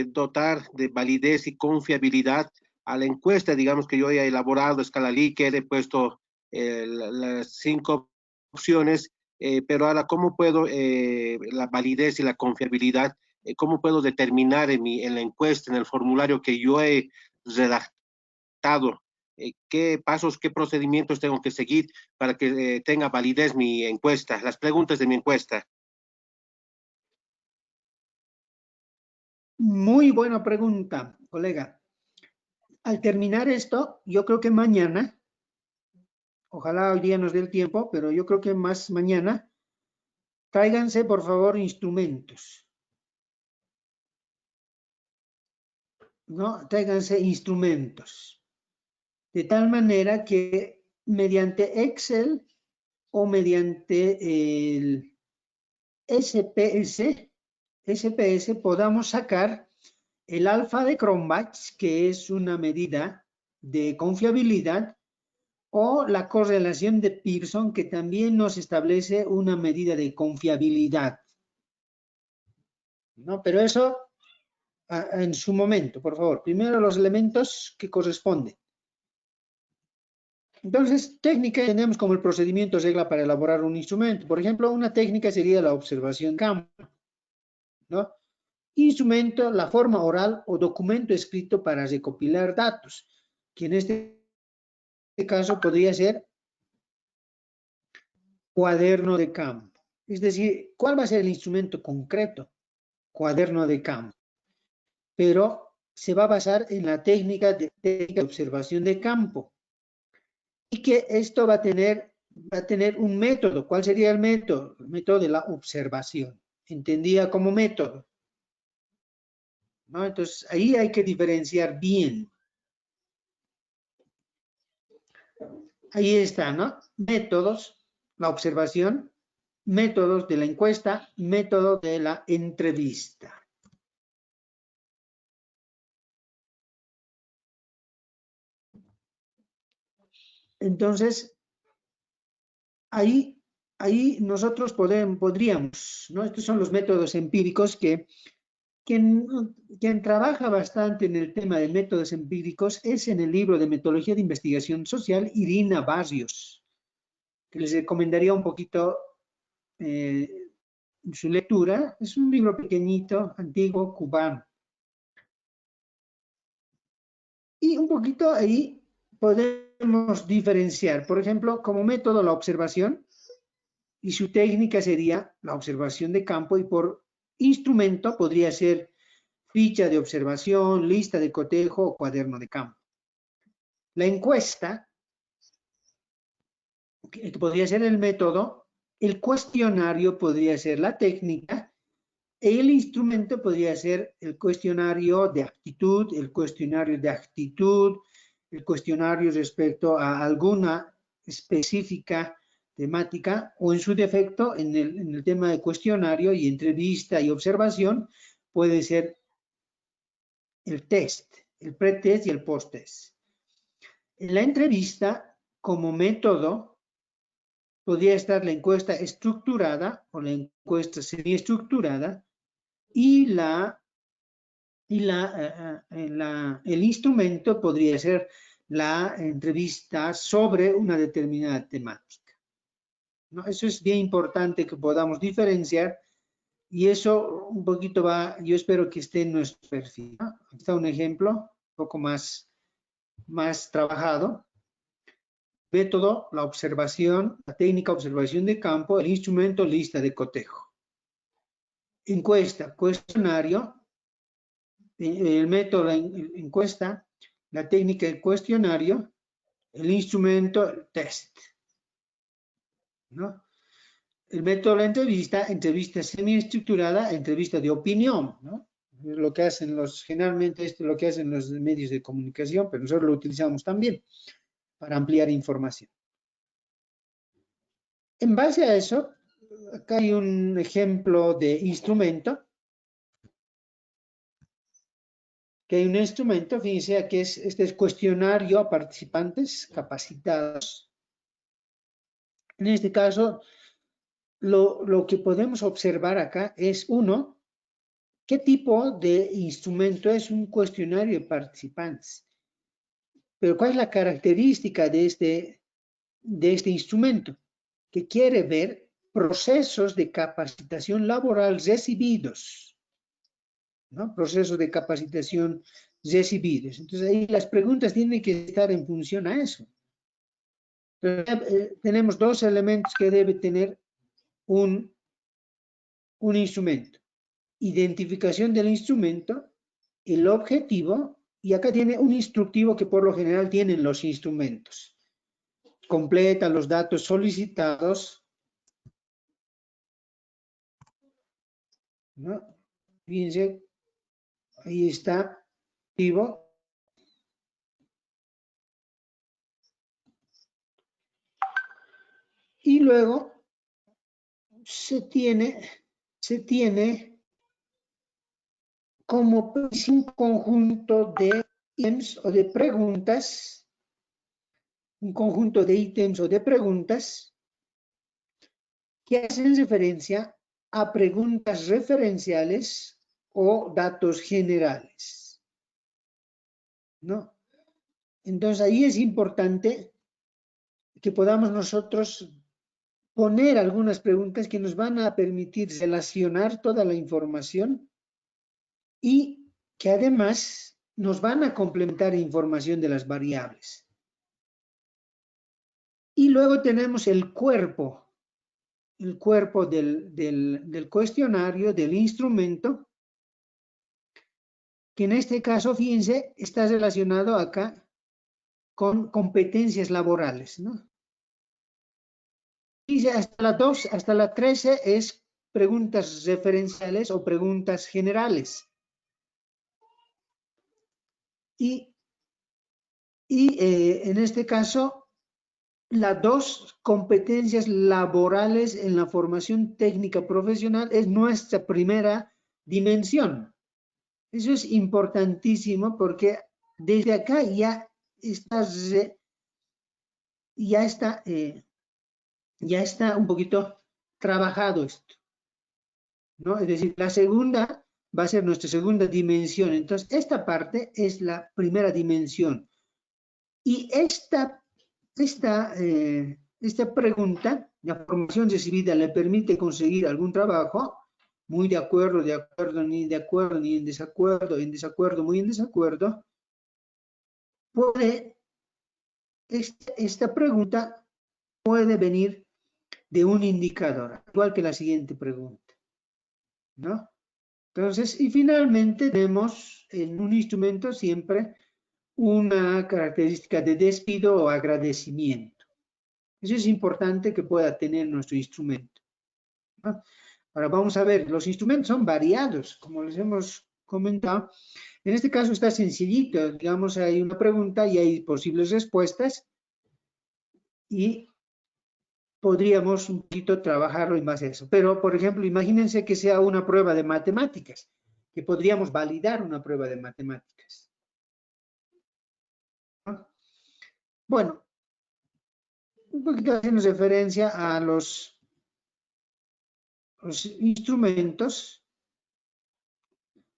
dotar de validez y confiabilidad a la encuesta, digamos que yo haya elaborado escala Likert, he puesto las 5 opciones, pero ahora, ¿cómo puedo la validez y la confiabilidad, cómo puedo determinar en la encuesta, en el formulario que yo he redactado, qué pasos, qué procedimientos tengo que seguir para que tenga validez mi encuesta, las preguntas de mi encuesta? Muy buena pregunta, colega. Al terminar esto, yo creo que mañana, ojalá hoy día nos dé el tiempo, pero yo creo que más mañana, tráiganse por favor instrumentos, ¿no? Tráiganse instrumentos, de tal manera que mediante Excel o mediante el SPS podamos sacar el alfa de Cronbach, que es una medida de confiabilidad, o la correlación de Pearson, que también nos establece una medida de confiabilidad, ¿no? Pero eso en su momento, por favor. Primero los elementos que corresponden. Entonces, técnica tenemos como el procedimiento regla para elaborar un instrumento. Por ejemplo, una técnica sería la observación campo, ¿no? Instrumento, la forma oral o documento escrito para recopilar datos, que en este caso podría ser cuaderno de campo. Es decir, ¿cuál va a ser el instrumento concreto? Cuaderno de campo. Pero se va a basar en la técnica de observación de campo. Y que esto va a tener un método. ¿Cuál sería el método? El método de la observación. Entendida como método, ¿no? Entonces, ahí hay que diferenciar bien. Ahí está, ¿no? Métodos, la observación, métodos de la encuesta, método de la entrevista. Entonces, ahí nosotros podríamos, ¿no? Estos son los métodos empíricos que quien trabaja bastante en el tema de métodos empíricos es en el libro de Metodología de Investigación Social, Irina Barrios, que les recomendaría un poquito su lectura. Es un libro pequeñito, antiguo, cubano. Y un poquito ahí podemos diferenciar, por ejemplo, como método la observación, y su técnica sería la observación de campo, y por instrumento podría ser ficha de observación, lista de cotejo o cuaderno de campo. La encuesta, que podría ser el método, el cuestionario podría ser la técnica, el instrumento podría ser el cuestionario de aptitud, el cuestionario de actitud, el cuestionario respecto a alguna específica temática, o en su defecto, en el tema de cuestionario y entrevista y observación, puede ser el test, el pretest y el posttest. En la entrevista, como método, podría estar la encuesta estructurada o la encuesta semiestructurada, y el instrumento podría ser la entrevista sobre una determinada temática, ¿no? Eso es bien importante que podamos diferenciar, y eso un poquito yo espero que esté en nuestro perfil, ¿no? Aquí está un ejemplo un poco más trabajado. Método, la observación, la técnica, observación de campo, el instrumento, lista de cotejo. Encuesta, cuestionario, el método, la encuesta, la técnica, el cuestionario, el instrumento, el test, ¿no? El método, la entrevista semiestructurada, entrevista de opinión, ¿no? Es lo que hacen generalmente esto es lo que hacen los medios de comunicación, pero nosotros lo utilizamos también para ampliar información. En base a eso, acá hay un ejemplo de instrumento. Que hay un instrumento, fíjense, que este es cuestionario a participantes capacitados. En este caso, lo que podemos observar acá es, uno, ¿qué tipo de instrumento es un cuestionario de participantes? Pero ¿cuál es la característica de este instrumento? Que quiere ver procesos de capacitación laboral recibidos, ¿no? Procesos de capacitación recibidos. Entonces ahí las preguntas tienen que estar en función a eso. Entonces, tenemos dos elementos que debe tener un instrumento: identificación del instrumento, el objetivo, y acá tiene un instructivo que por lo general tienen los instrumentos. Completa los datos solicitados, ¿no? Fíjense, ahí está, objetivo. Y luego se tiene como un conjunto de ítems o de preguntas, que hacen referencia a preguntas referenciales o datos generales, ¿no? Entonces ahí es importante que podamos nosotros poner algunas preguntas que nos van a permitir relacionar toda la información y que además nos van a complementar información de las variables. Y luego tenemos el cuerpo el cuerpo del cuestionario, del instrumento, que en este caso, fíjense, está relacionado acá con competencias laborales, ¿no? Y hasta la 2, hasta la 13 es preguntas referenciales o preguntas generales. Y en este caso, las 2 competencias laborales en la formación técnica profesional es nuestra primera dimensión. Eso es importantísimo porque desde acá ya está un poquito trabajado esto, ¿no? Es decir, la segunda va a ser nuestra segunda dimensión. Entonces, esta parte es la primera dimensión. Y esta pregunta, la formación recibida le permite conseguir algún trabajo, muy de acuerdo, ni de acuerdo, ni en desacuerdo, muy en desacuerdo, esta pregunta puede venir de un indicador, igual que la siguiente pregunta, ¿no? Entonces, y finalmente tenemos en un instrumento siempre una característica de despido o agradecimiento. Eso es importante que pueda tener nuestro instrumento, ¿no? Ahora vamos a ver, los instrumentos son variados, como les hemos comentado. En este caso está sencillito, digamos, hay una pregunta y hay posibles respuestas y podríamos un poquito trabajarlo en base a eso. Pero, por ejemplo, imagínense que sea una prueba de matemáticas, que podríamos validar una prueba de matemáticas, ¿no? Bueno, un poquito haciendo referencia a los instrumentos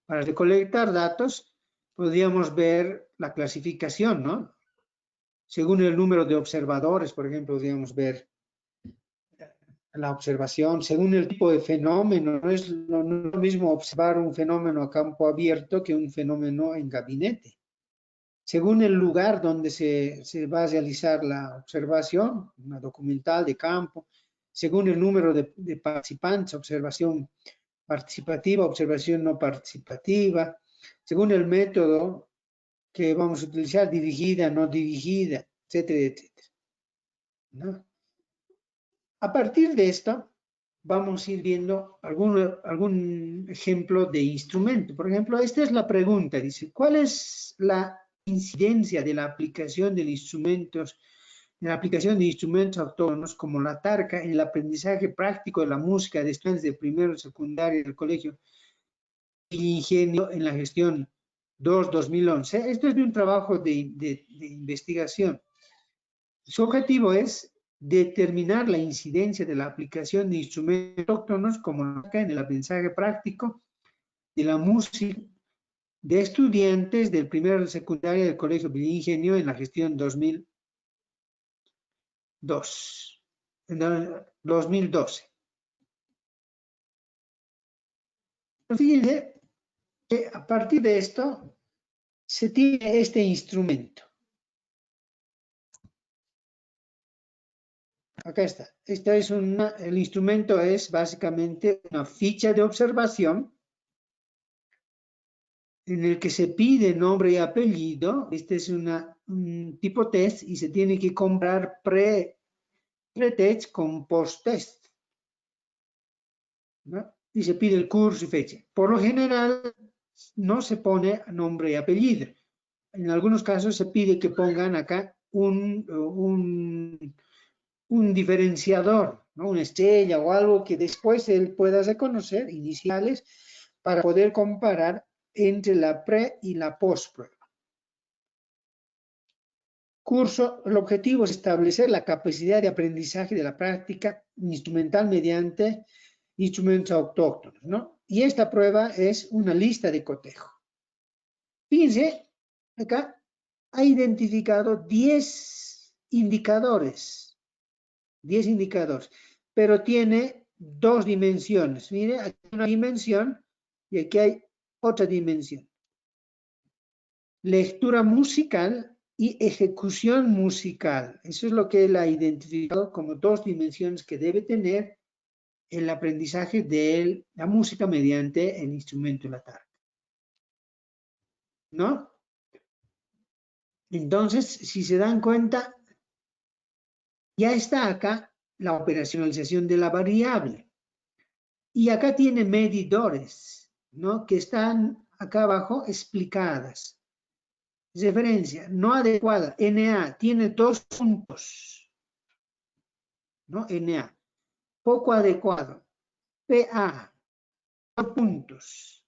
para recolectar datos, podríamos ver la clasificación, ¿no? Según el número de observadores, por ejemplo, podríamos ver la observación, según el tipo de fenómeno. No es lo mismo observar un fenómeno a campo abierto que un fenómeno en gabinete. Según el lugar donde se va a realizar la observación, una documental de campo, según el número de participantes, observación participativa, observación no participativa, según el método que vamos a utilizar, dirigida, no dirigida, etcétera, etcétera, ¿no? A partir de esto, vamos a ir viendo algún ejemplo de instrumento. Por ejemplo, esta es la pregunta, dice, ¿cuál es la incidencia de la aplicación de instrumentos autónomos como la TARCA en el aprendizaje práctico de la música de estudiantes de primero y secundaria del colegio y ingenio en la gestión 2011? Esto es de un trabajo de investigación. Su objetivo es determinar la incidencia de la aplicación de instrumentos autóctonos como en el aprendizaje práctico de la música de estudiantes del primero y secundaria del Colegio Ingenio en la gestión 2012. Fíjense que a partir de esto se tiene este instrumento. Acá está. El instrumento es básicamente una ficha de observación en el que se pide nombre y apellido. Este es un tipo test y se tiene que comprar pre-test con post-test, ¿no? Y se pide el curso y fecha. Por lo general no se pone nombre y apellido. En algunos casos se pide que pongan acá un diferenciador, ¿no? Una estrella o algo que después él pueda reconocer, iniciales, para poder comparar entre la pre y la post prueba. Curso, el objetivo es establecer la capacidad de aprendizaje de la práctica instrumental mediante instrumentos autóctonos, ¿no? Y esta prueba es una lista de cotejo. Fíjense, acá ha identificado 10 indicadores, pero tiene 2 dimensiones. Mire, aquí hay una dimensión y aquí hay otra dimensión. Lectura musical y ejecución musical. Eso es lo que él ha identificado como 2 dimensiones que debe tener el aprendizaje de la música mediante el instrumento de la targa, ¿no? Entonces, si se dan cuenta, ya está acá la operacionalización de la variable. Y acá tiene medidores, ¿no? Que están acá abajo explicadas. Referencia no adecuada, NA, tiene 2 puntos, ¿no? NA. Poco adecuado, PA, 2 puntos.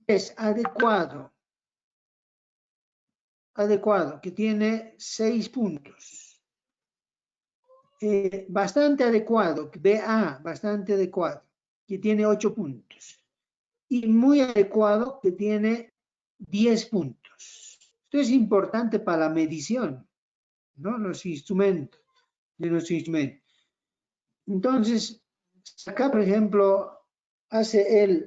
Es adecuado, que tiene 6 puntos. Bastante adecuado, BA, bastante adecuado, que tiene 8 puntos. Y muy adecuado, que tiene 10 puntos. Esto es importante para la medición, ¿no? Los instrumentos, de nuestro instrumento. Entonces, acá, por ejemplo, hace él,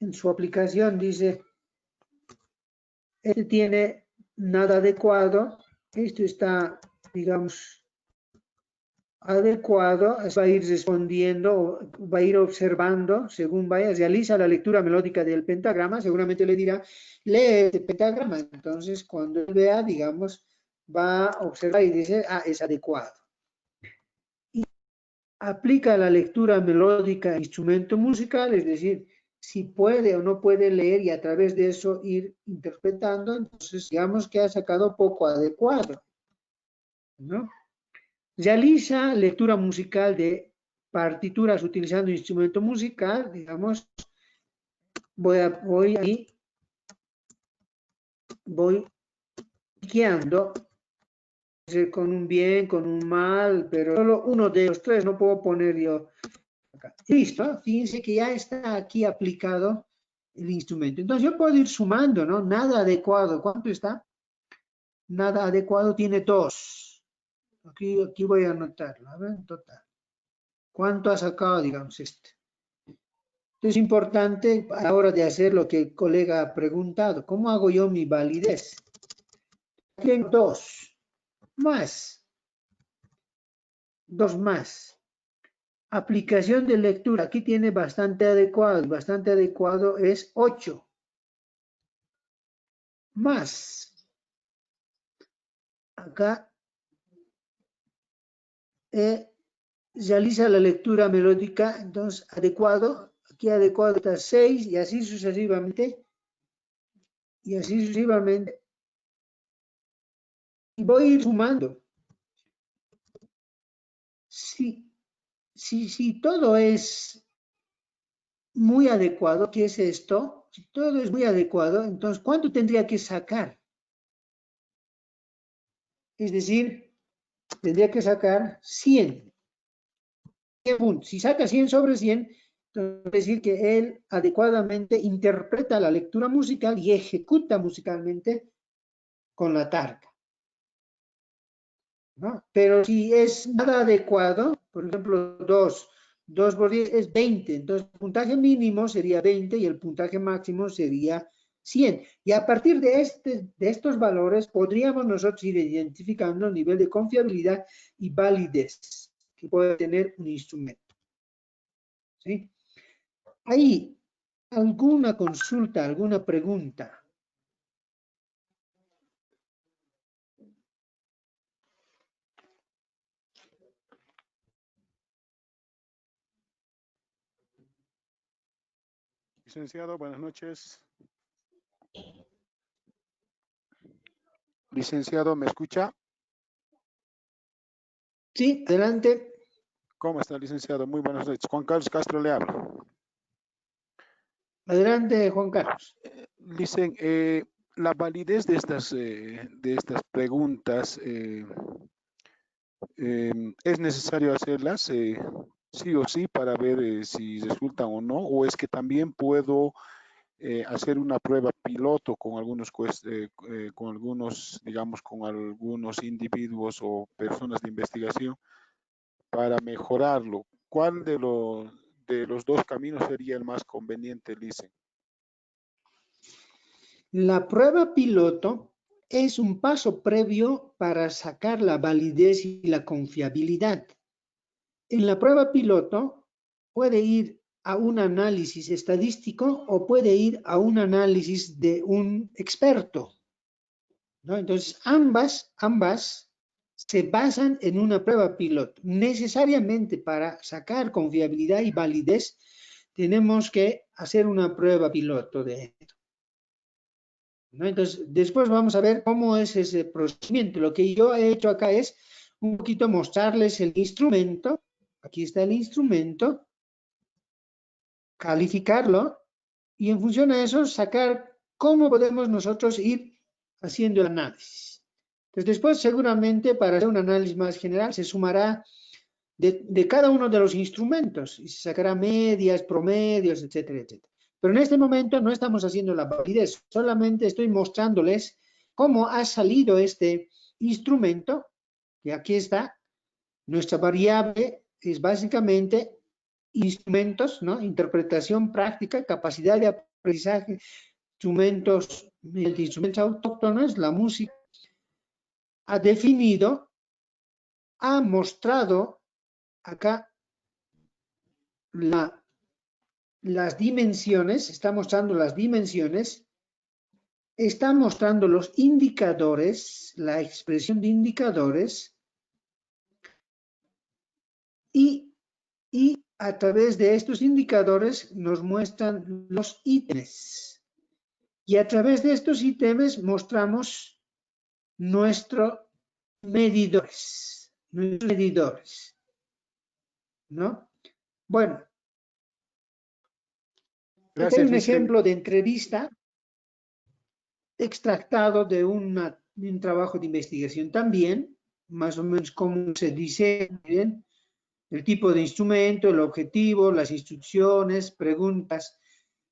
en su aplicación, dice, este tiene nada adecuado, esto está, digamos, adecuado, va a ir respondiendo, va a ir observando, según vaya, realiza la lectura melódica del pentagrama, seguramente le dirá, lee este pentagrama, entonces cuando él vea, digamos, va a observar y dice, ah, es adecuado. Y aplica la lectura melódica a instrumento musical, es decir, si puede o no puede leer y a través de eso ir interpretando, entonces digamos que ha sacado poco adecuado, ¿no? Realiza lectura musical de partituras utilizando instrumento musical, digamos, voy guiando con un bien, con un mal, pero solo uno de los 3 no puedo poner yo acá. Listo, fíjense que ya está aquí aplicado el instrumento. Entonces yo puedo ir sumando, ¿no? Nada adecuado, ¿cuánto está? Nada adecuado tiene 2. Aquí voy a anotarlo, a ver, total. ¿Cuánto ha sacado, digamos, este? Es importante a la hora de hacer lo que el colega ha preguntado. ¿Cómo hago yo mi validez? Tengo 2 más. 2 más. Aplicación de lectura. Aquí tiene bastante adecuado. Bastante adecuado es 8. Más. Acá realiza la lectura melódica. Entonces, adecuado. Aquí adecuado está 6 y así sucesivamente. Y así sucesivamente. Y voy a ir sumando. Si todo es muy adecuado, ¿qué es esto? Si todo es muy adecuado, entonces, ¿cuánto tendría que sacar? Es decir, tendría que sacar 100. Si saca 100 sobre 100, entonces quiere decir que él adecuadamente interpreta la lectura musical y ejecuta musicalmente con la targa, ¿no? Pero si es nada adecuado, por ejemplo, 2 por 10 es 20, entonces el puntaje mínimo sería 20 y el puntaje máximo sería 100. Y a partir de estos valores podríamos nosotros ir identificando el nivel de confiabilidad y validez que puede tener un instrumento. ¿Sí? ¿Hay alguna consulta, alguna pregunta? Licenciado, buenas noches. Licenciado, ¿me escucha? Sí, adelante. ¿Cómo está, licenciado? Muy buenas noches. Juan Carlos Castro le habla. Adelante, Juan Carlos. Licen, la validez de estas preguntas, ¿es necesario hacerlas sí o sí para ver si resultan o no? ¿O es que también puedo hacer una prueba piloto con digamos, con algunos individuos o personas de investigación para mejorarlo? ¿Cuál de los 2 caminos sería el más conveniente, Licen? La prueba piloto es un paso previo para sacar la validez y la confiabilidad. en la prueba piloto puede ir a un análisis estadístico o puede ir a un análisis de un experto, ¿no? Entonces, ambas se basan en una prueba piloto. Necesariamente para sacar confiabilidad y validez, tenemos que hacer una prueba piloto de esto, ¿no? Entonces, después vamos a ver cómo es ese procedimiento. Lo que yo he hecho acá es un poquito mostrarles el instrumento. Aquí está el instrumento, calificarlo y en función de eso sacar cómo podemos nosotros ir haciendo el análisis. Entonces, después seguramente para hacer un análisis más general se sumará de cada uno de los instrumentos y se sacará medias, promedios, etcétera, etcétera. Pero en este momento no estamos haciendo la validez, solamente estoy mostrándoles cómo ha salido este instrumento, que aquí está. Nuestra variable es básicamente instrumentos, ¿no? Interpretación práctica, capacidad de aprendizaje, instrumentos autóctonos, la música. Ha definido, ha mostrado acá las dimensiones, está mostrando las dimensiones, está mostrando los indicadores, la expresión de indicadores y a través de estos indicadores nos muestran los ítems. Y a través de estos ítems mostramos nuestros medidores, ¿no? Bueno, este es un ejemplo de entrevista extractado de un trabajo de investigación también, más o menos cómo se dice, ¿bien? El tipo de instrumento, el objetivo, las instrucciones, preguntas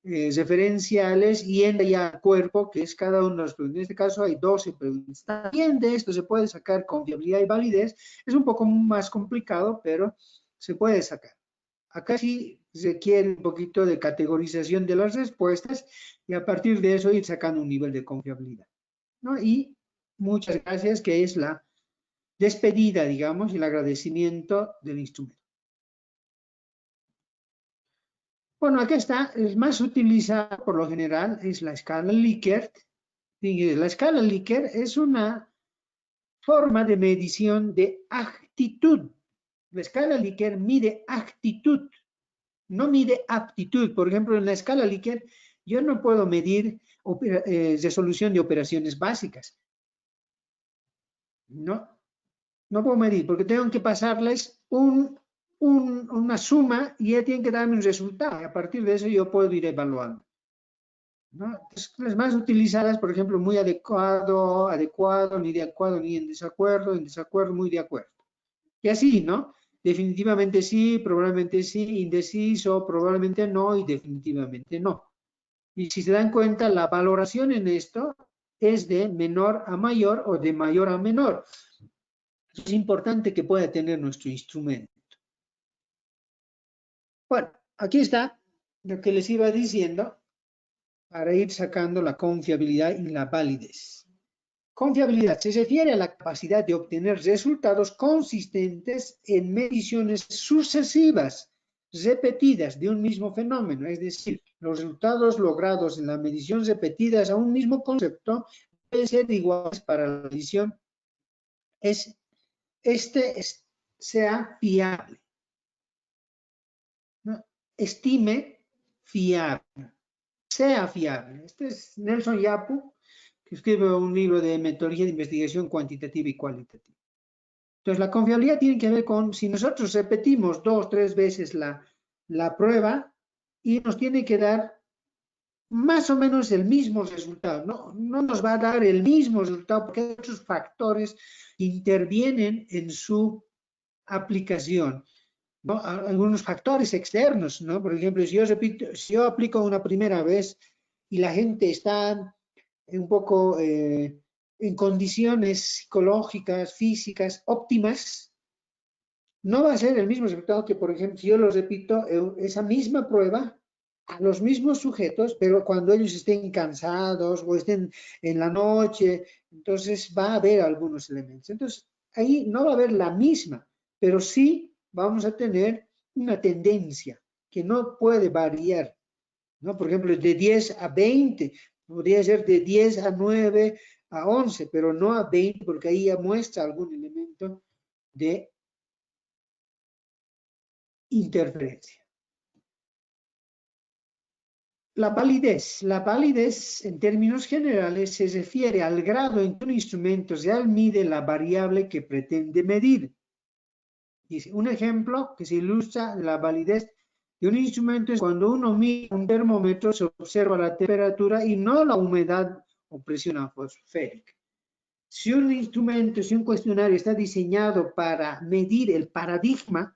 referenciales y en ya cuerpo, que es cada uno de los preguntas. En este caso hay 12 preguntas. También de esto se puede sacar confiabilidad y validez. Es un poco más complicado, pero se puede sacar. Acá sí requiere un poquito de categorización de las respuestas y a partir de eso ir sacando un nivel de confiabilidad, ¿no? Y muchas gracias, que es la despedida, digamos, y el agradecimiento del instrumento. Bueno, aquí está, es más utilizada por lo general, es la escala Likert. La escala Likert es una forma de medición de actitud. La escala Likert mide actitud, no mide aptitud. Por ejemplo, en la escala Likert yo no puedo medir resolución de operaciones básicas. No puedo medir porque tengo que pasarles una suma y ya tienen que darme un resultado. Y a partir de eso yo puedo ir evaluando, ¿no? Entonces, las más utilizadas, por ejemplo, muy adecuado, ni de acuerdo, ni en desacuerdo, muy de acuerdo. Y así, ¿no? Definitivamente sí, probablemente sí, indeciso, probablemente no y definitivamente no. Y si se dan cuenta, la valoración en esto es de menor a mayor o de mayor a menor. Es importante que pueda tener nuestro instrumento. Bueno, aquí está lo que les iba diciendo para ir sacando la confiabilidad y la validez. Confiabilidad se refiere a la capacidad de obtener resultados consistentes en mediciones sucesivas, repetidas de un mismo fenómeno, es decir, los resultados logrados en la medición repetidas a un mismo concepto deben ser iguales para la medición. Sea fiable, ¿no? Estime fiable, sea fiable. Este es Nelson Yapu, que escribe un libro de metodología de investigación cuantitativa y cualitativa. Entonces, la confiabilidad tiene que ver con si nosotros repetimos 2 o 3 veces la prueba y nos tiene que dar más o menos el mismo resultado. No nos va a dar el mismo resultado porque otros factores intervienen en su aplicación, ¿no? Algunos factores externos, ¿no? Por ejemplo, si yo aplico una primera vez y la gente está un poco en condiciones psicológicas, físicas óptimas, no va a ser el mismo resultado que, por ejemplo, si yo lo repito, esa misma prueba a los mismos sujetos, pero cuando ellos estén cansados o estén en la noche, entonces va a haber algunos elementos. Entonces, ahí no va a haber la misma, pero sí vamos a tener una tendencia que no puede variar, ¿no? Por ejemplo, de 10 a 20, podría ser de 10 a 9 a 11, pero no a 20, porque ahí ya muestra algún elemento de interferencia. La validez en términos generales se refiere al grado en que un instrumento real mide la variable que pretende medir. Dice, un ejemplo que se ilustra la validez de un instrumento es cuando uno mide un termómetro, se observa la temperatura y no la humedad o presión atmosférica. Si un instrumento, si un cuestionario está diseñado para medir el paradigma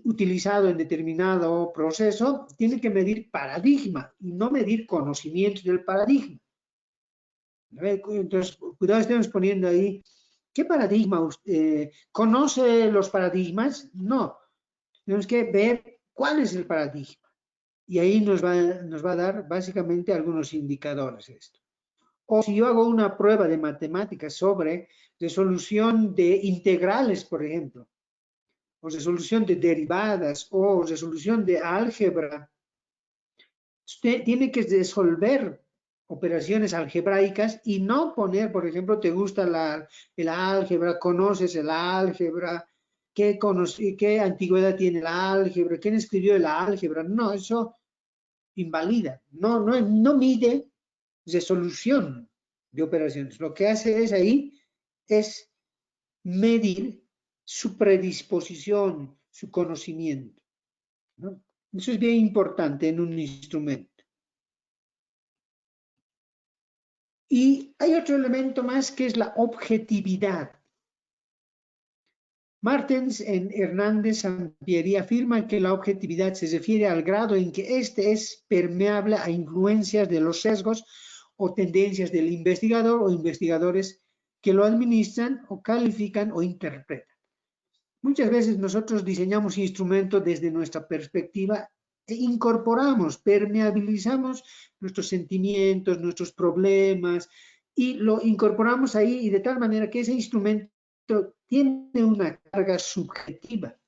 utilizado en determinado proceso, tiene que medir paradigma y no medir conocimientos del paradigma. Entonces, cuidado, estemos poniendo ahí, ¿qué paradigma? ¿Conoce los paradigmas? No. Tenemos que ver cuál es el paradigma. Y ahí nos va a dar básicamente algunos indicadores de esto. O si yo hago una prueba de matemáticas sobre resolución de integrales, por ejemplo, o resolución de derivadas, o resolución de álgebra, usted tiene que resolver operaciones algebraicas y no poner, por ejemplo, te gusta el álgebra, conoces el álgebra, qué antigüedad tiene el álgebra, quién escribió el álgebra. No, eso invalida, no mide resolución de operaciones. Lo que hace es ahí es medir su predisposición, su conocimiento, ¿no? Eso es bien importante en un instrumento. Y hay otro elemento más que es la objetividad. Martens en Hernández Sampieri afirma que la objetividad se refiere al grado en que éste es permeable a influencias de los sesgos o tendencias del investigador o investigadores que lo administran o califican o interpretan. Muchas veces nosotros diseñamos instrumentos desde nuestra perspectiva e incorporamos, permeabilizamos nuestros sentimientos, nuestros problemas y lo incorporamos ahí y de tal manera que ese instrumento tiene una carga subjetiva.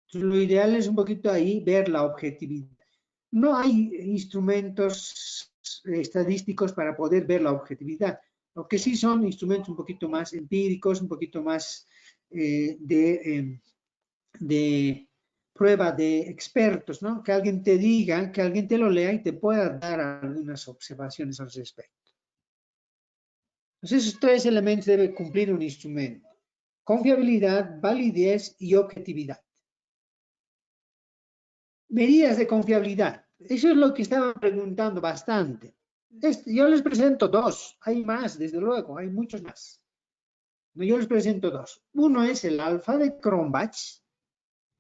Entonces, lo ideal es un poquito ahí ver la objetividad. No hay instrumentos estadísticos para poder ver la objetividad. Lo que sí son instrumentos un poquito más empíricos, un poquito más de prueba de expertos, ¿no? Que alguien te diga, que alguien te lo lea y te pueda dar algunas observaciones al respecto. Entonces, esos tres elementos debe cumplir un instrumento: confiabilidad, validez y objetividad. Medidas de confiabilidad. Eso es lo que estaba preguntando bastante. Yo les presento dos. Hay más, desde luego, hay muchos más. Yo les presento dos. Uno es el alfa de Cronbach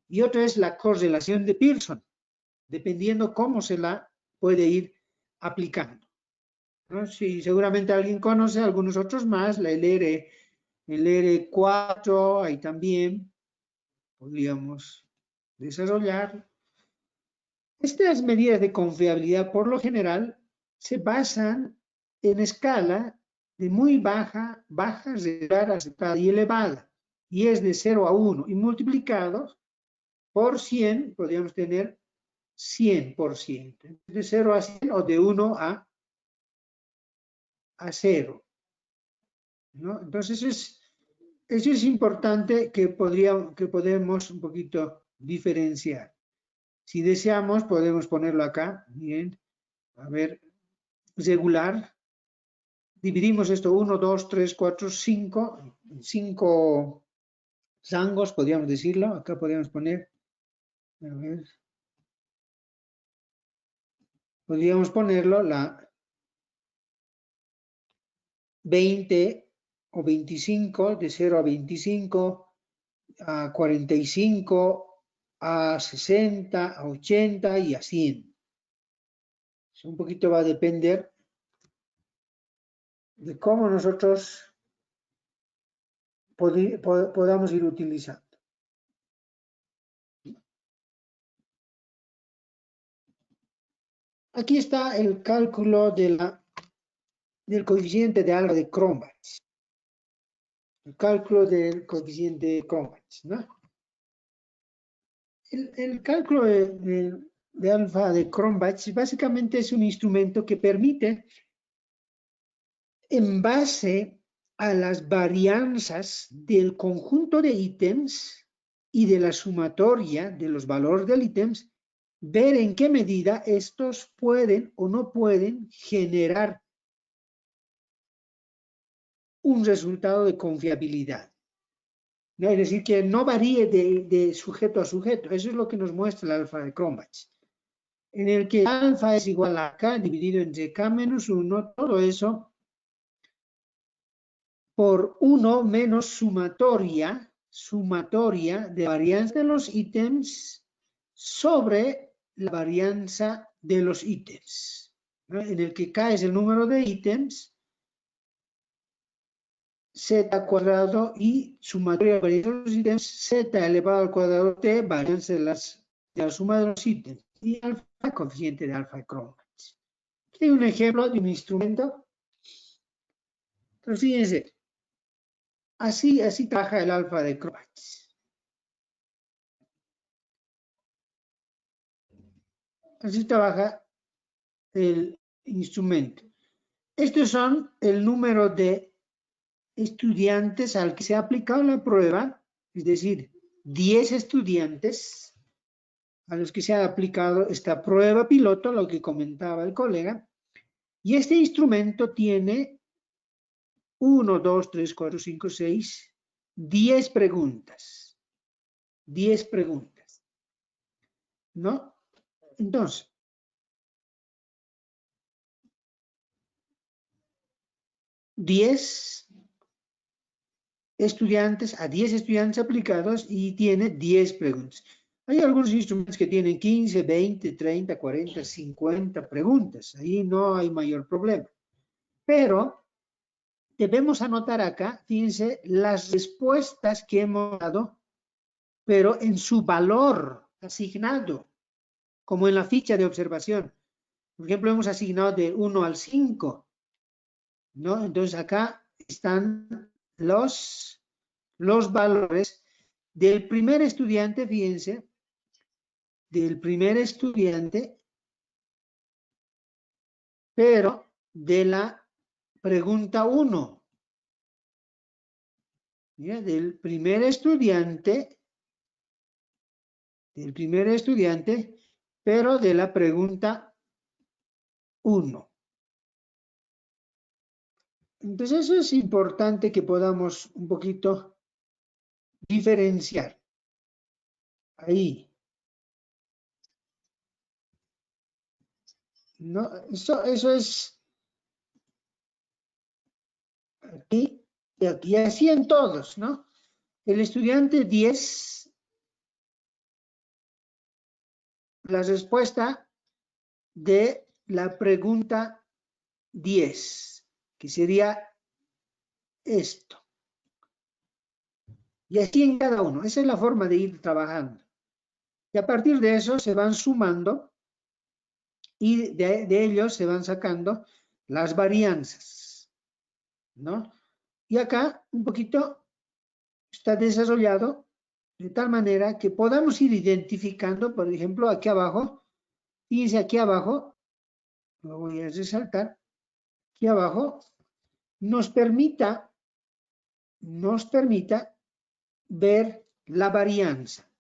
y otro es la correlación de Pearson, dependiendo cómo se la puede ir aplicando, ¿no? Si seguramente alguien conoce algunos otros más, el R4, ahí también podríamos desarrollar. Estas medidas de confiabilidad, por lo general, se basan en escala de muy baja, regular, aceptada y elevada, y es de 0 a 1, y multiplicados por 100, podríamos tener 100%, de 0 a 100 o de 1 a 0, ¿no? Entonces, eso es importante que podemos un poquito diferenciar. Si deseamos, podemos ponerlo acá, miren, a ver, regular. Dividimos esto 1, 2, 3, 4, 5, 5 rangos, podríamos decirlo. Acá podríamos poner, a ver, podríamos ponerlo la 20 o 25, de 0 a 25, a 45, a 60, a 80 y a 100. Eso un poquito va a depender de cómo nosotros podamos ir utilizando. Aquí está el cálculo del coeficiente de alfa de Cronbach. El cálculo del coeficiente de Cronbach, ¿no? El cálculo de alfa de Cronbach básicamente es un instrumento que permite, en base a las varianzas del conjunto de ítems y de la sumatoria de los valores del ítems, ver en qué medida estos pueden o no pueden generar un resultado de confiabilidad. ¿No? Es decir, que no varíe de sujeto a sujeto. Eso es lo que nos muestra el alfa de Cronbach. En el que alfa es igual a k dividido entre k menos 1, todo eso por 1 menos sumatoria de varianza de los ítems sobre la varianza de los ítems, ¿no? En el que k es el número de ítems, z cuadrado y sumatoria de varianza de los ítems, z elevado al cuadrado t, varianza de la suma de los ítems, y alfa, coeficiente de alfa de Cronbach. Aquí hay un ejemplo de un instrumento. Entonces, fíjense, así trabaja el alfa de Cronbach. Así trabaja el instrumento. Estos son el número de estudiantes al que se ha aplicado la prueba, es decir, 10 estudiantes a los que se ha aplicado esta prueba piloto, lo que comentaba el colega, y este instrumento tiene 1, 2, 3, 4, 5, 6, 10 preguntas. 10 preguntas. ¿No? Entonces, a 10 estudiantes aplicados y tiene 10 preguntas. Hay algunos instrumentos que tienen 15, 20, 30, 40, 50 preguntas. Ahí no hay mayor problema. Pero debemos anotar acá, fíjense, las respuestas que hemos dado, pero en su valor asignado, como en la ficha de observación. Por ejemplo, hemos asignado de 1 al 5, ¿no? Entonces acá están los valores del primer estudiante, fíjense, del primer estudiante, pero de la pregunta 1. Mira, del primer estudiante, pero de la pregunta 1. Entonces eso es importante que podamos un poquito diferenciar. Ahí. ¿No? Eso es aquí y aquí, y así en todos, ¿no? El estudiante 10, la respuesta de la pregunta 10, que sería esto. Y así en cada uno. Esa es la forma de ir trabajando. Y a partir de eso se van sumando y de ellos se van sacando las varianzas, ¿no? Y acá un poquito está desarrollado de tal manera que podamos ir identificando, por ejemplo, aquí abajo, fíjense aquí abajo, lo voy a resaltar, aquí abajo, nos permita ver la varianza.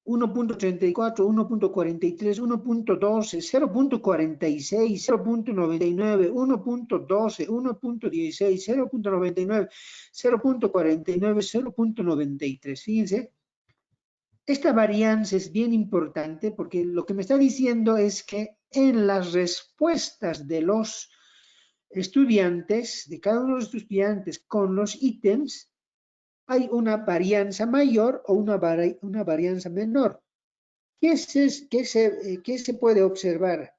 1.34, 1.43, 1.12, 0.46, 0.99, 1.12, 1.16, 0.99, 0.49, 0.93. Fíjense, esta varianza es bien importante porque lo que me está diciendo es que en las respuestas de los estudiantes, de cada uno de los estudiantes con los ítems, hay una varianza mayor o una varianza menor. ¿Qué se puede observar?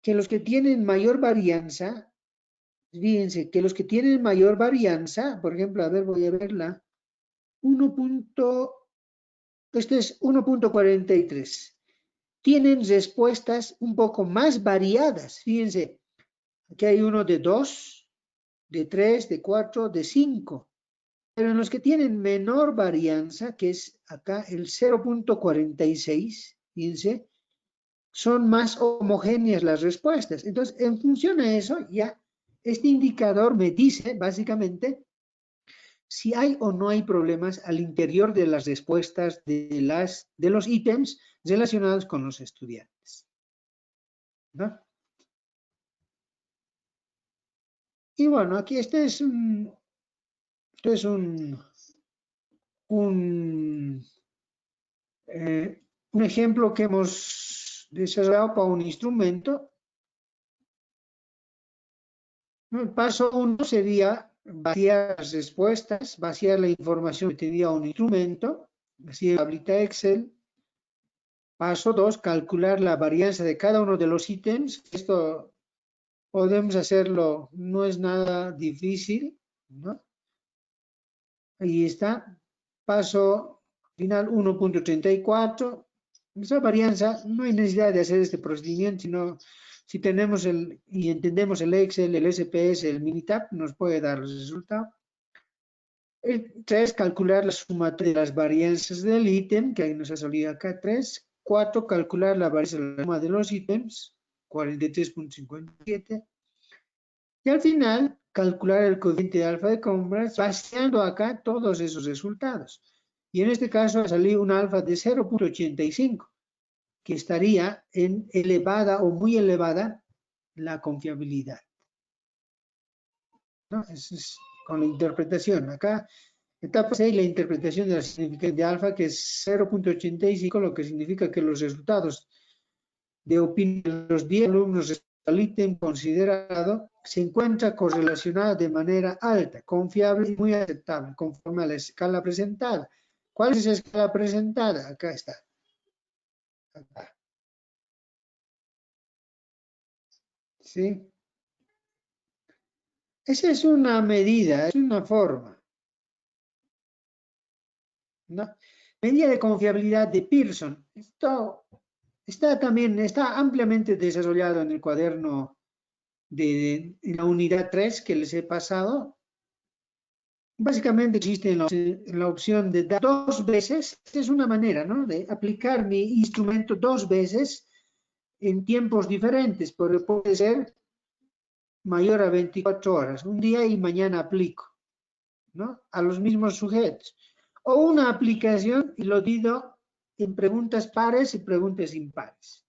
Que los que tienen mayor varianza, fíjense, que los que tienen mayor varianza, por ejemplo, a ver, voy a verla, este es 1.43, tienen respuestas un poco más variadas. Fíjense, aquí hay uno de 2, de 3, de 4, de 5. Pero en los que tienen menor varianza, que es acá el 0.46, fíjense, son más homogéneas las respuestas. Entonces, en función a eso, ya este indicador me dice básicamente si hay o no hay problemas al interior de las respuestas de los ítems relacionados con los estudiantes, ¿no? Y bueno, aquí este es un ejemplo que hemos desarrollado para un instrumento. El paso 1 sería vaciar las respuestas, vaciar la información que tenía un instrumento, así en tablita Excel. Paso 2, calcular la varianza de cada uno de los ítems. Esto podemos hacerlo, no es nada difícil, ¿no? Ahí está. Paso final 1.34. Esa varianza, no hay necesidad de hacer este procedimiento, sino si tenemos y entendemos el Excel, el SPS, el Minitab, nos puede dar los resultados. El 3, calcular la sumatoria de las varianzas del ítem, que ahí nos ha salido acá 3. 4, calcular la varianza de la suma de los ítems, 43.57. Y al final, calcular el coeficiente de alfa de compras, vaciando acá todos esos resultados. Y en este caso ha salido un alfa de 0.85, que estaría en elevada o muy elevada la confiabilidad, ¿no? Eso es con la interpretación. Acá, etapa 6, la interpretación de la significación de alfa, que es 0.85, lo que significa que los resultados de opinión de los 10 alumnos al ítem considerado se encuentra correlacionada de manera alta, confiable y muy aceptable, conforme a la escala presentada. ¿Cuál es esa escala presentada? Acá está. Acá. ¿Sí? Esa es una medida, es una forma, ¿no? Medida de confiabilidad de Pearson. Esto está ampliamente desarrollado en el cuaderno de la unidad 3 que les he pasado. Básicamente existe en la opción de dar 2 veces. Esta es una manera, ¿no?, de aplicar mi instrumento 2 veces en tiempos diferentes, pero puede ser mayor a 24 horas, un día y mañana aplico, ¿no?, a los mismos sujetos. O una aplicación y lo divido en preguntas pares y preguntas impares,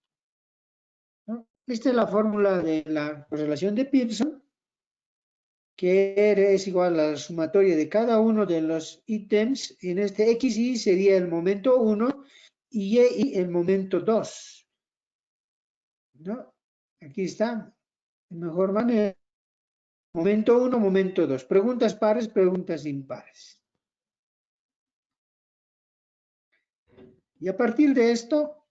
¿no? Esta es la fórmula de la correlación de Pearson, que R es igual a la sumatoria de cada uno de los ítems. En este XY sería el momento 1 y Y el momento 2, ¿no? Aquí está, de mejor manera. Momento 1, momento 2. Preguntas pares, preguntas impares. Y a partir de esto,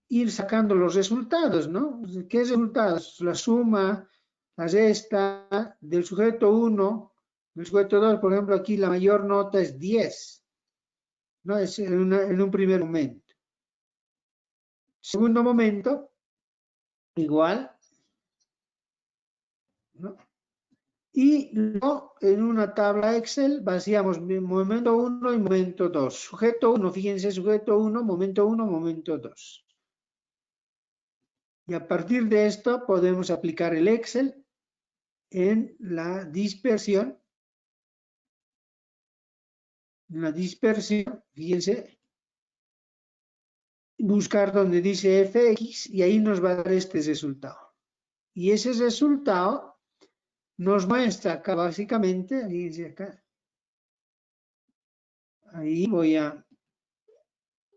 ir sacando los resultados, ¿no? ¿Qué resultados? La suma, la resta del sujeto 1, del sujeto 2, por ejemplo, aquí la mayor nota es 10, ¿no? Es en un primer momento. Segundo momento, igual, ¿no? Y luego en una tabla Excel vaciamos momento 1 y momento 2. Sujeto 1, fíjense, sujeto 1, momento 2. Y a partir de esto podemos aplicar el Excel en la dispersión. En la dispersión, fíjense, buscar donde dice fx y ahí nos va a dar este resultado. Y ese resultado nos muestra acá básicamente, fíjense acá, ahí voy a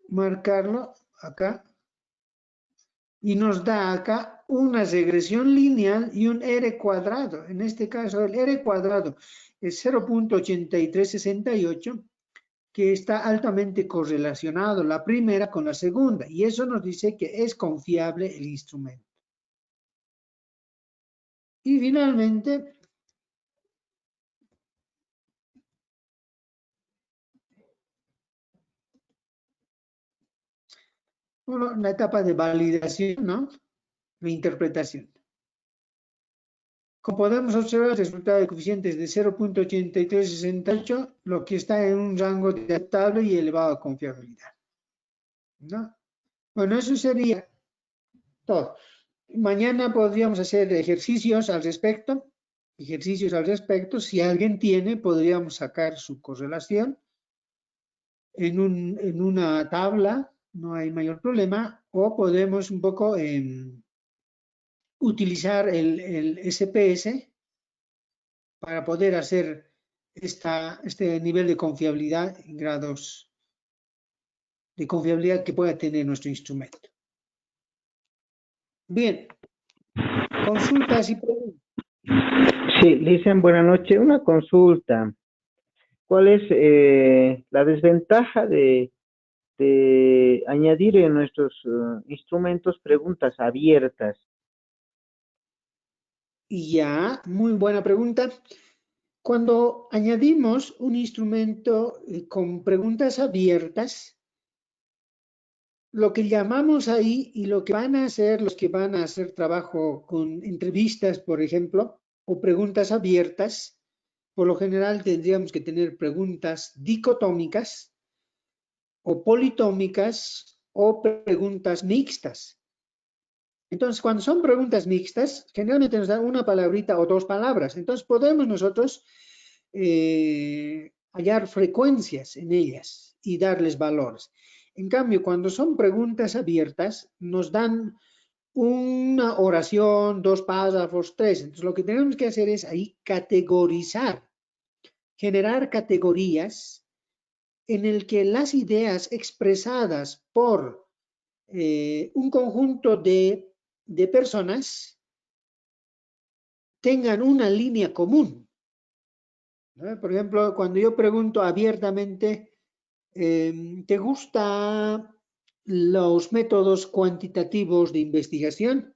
marcarlo acá, y nos da acá una regresión lineal y un R cuadrado. En este caso el R cuadrado es 0.8368, que está altamente correlacionado la primera con la segunda, y eso nos dice que es confiable el instrumento. Y finalmente, bueno, la etapa de validación, ¿no?, la interpretación. Como podemos observar, el resultado de coeficientes de 0.8368, lo que está en un rango de aceptable y elevada confiabilidad, ¿no? Bueno, eso sería todo. Mañana podríamos hacer ejercicios al respecto. Si alguien tiene, podríamos sacar su correlación en una tabla, no hay mayor problema, o podemos un poco utilizar el SPS para poder hacer este nivel de confiabilidad en grados de confiabilidad que pueda tener nuestro instrumento. Bien, consultas y preguntas. Sí, Licen, buenas noches. Una consulta. ¿Cuál es la desventaja de añadir en nuestros instrumentos preguntas abiertas? Ya, muy buena pregunta. Cuando añadimos un instrumento con preguntas abiertas, lo que llamamos ahí y lo que van a hacer los que van a hacer trabajo con entrevistas, por ejemplo, o preguntas abiertas, por lo general tendríamos que tener preguntas dicotómicas o politómicas o preguntas mixtas. Entonces, cuando son preguntas mixtas, generalmente nos dan una palabrita o dos palabras. Entonces, podemos nosotros hallar frecuencias en ellas y darles valores. En cambio, cuando son preguntas abiertas, nos dan una oración, dos párrafos, tres. Entonces, lo que tenemos que hacer es ahí categorizar, generar categorías en el que las ideas expresadas por un conjunto de personas tengan una línea común, ¿no? Por ejemplo, cuando yo pregunto abiertamente, ¿te gustan los métodos cuantitativos de investigación?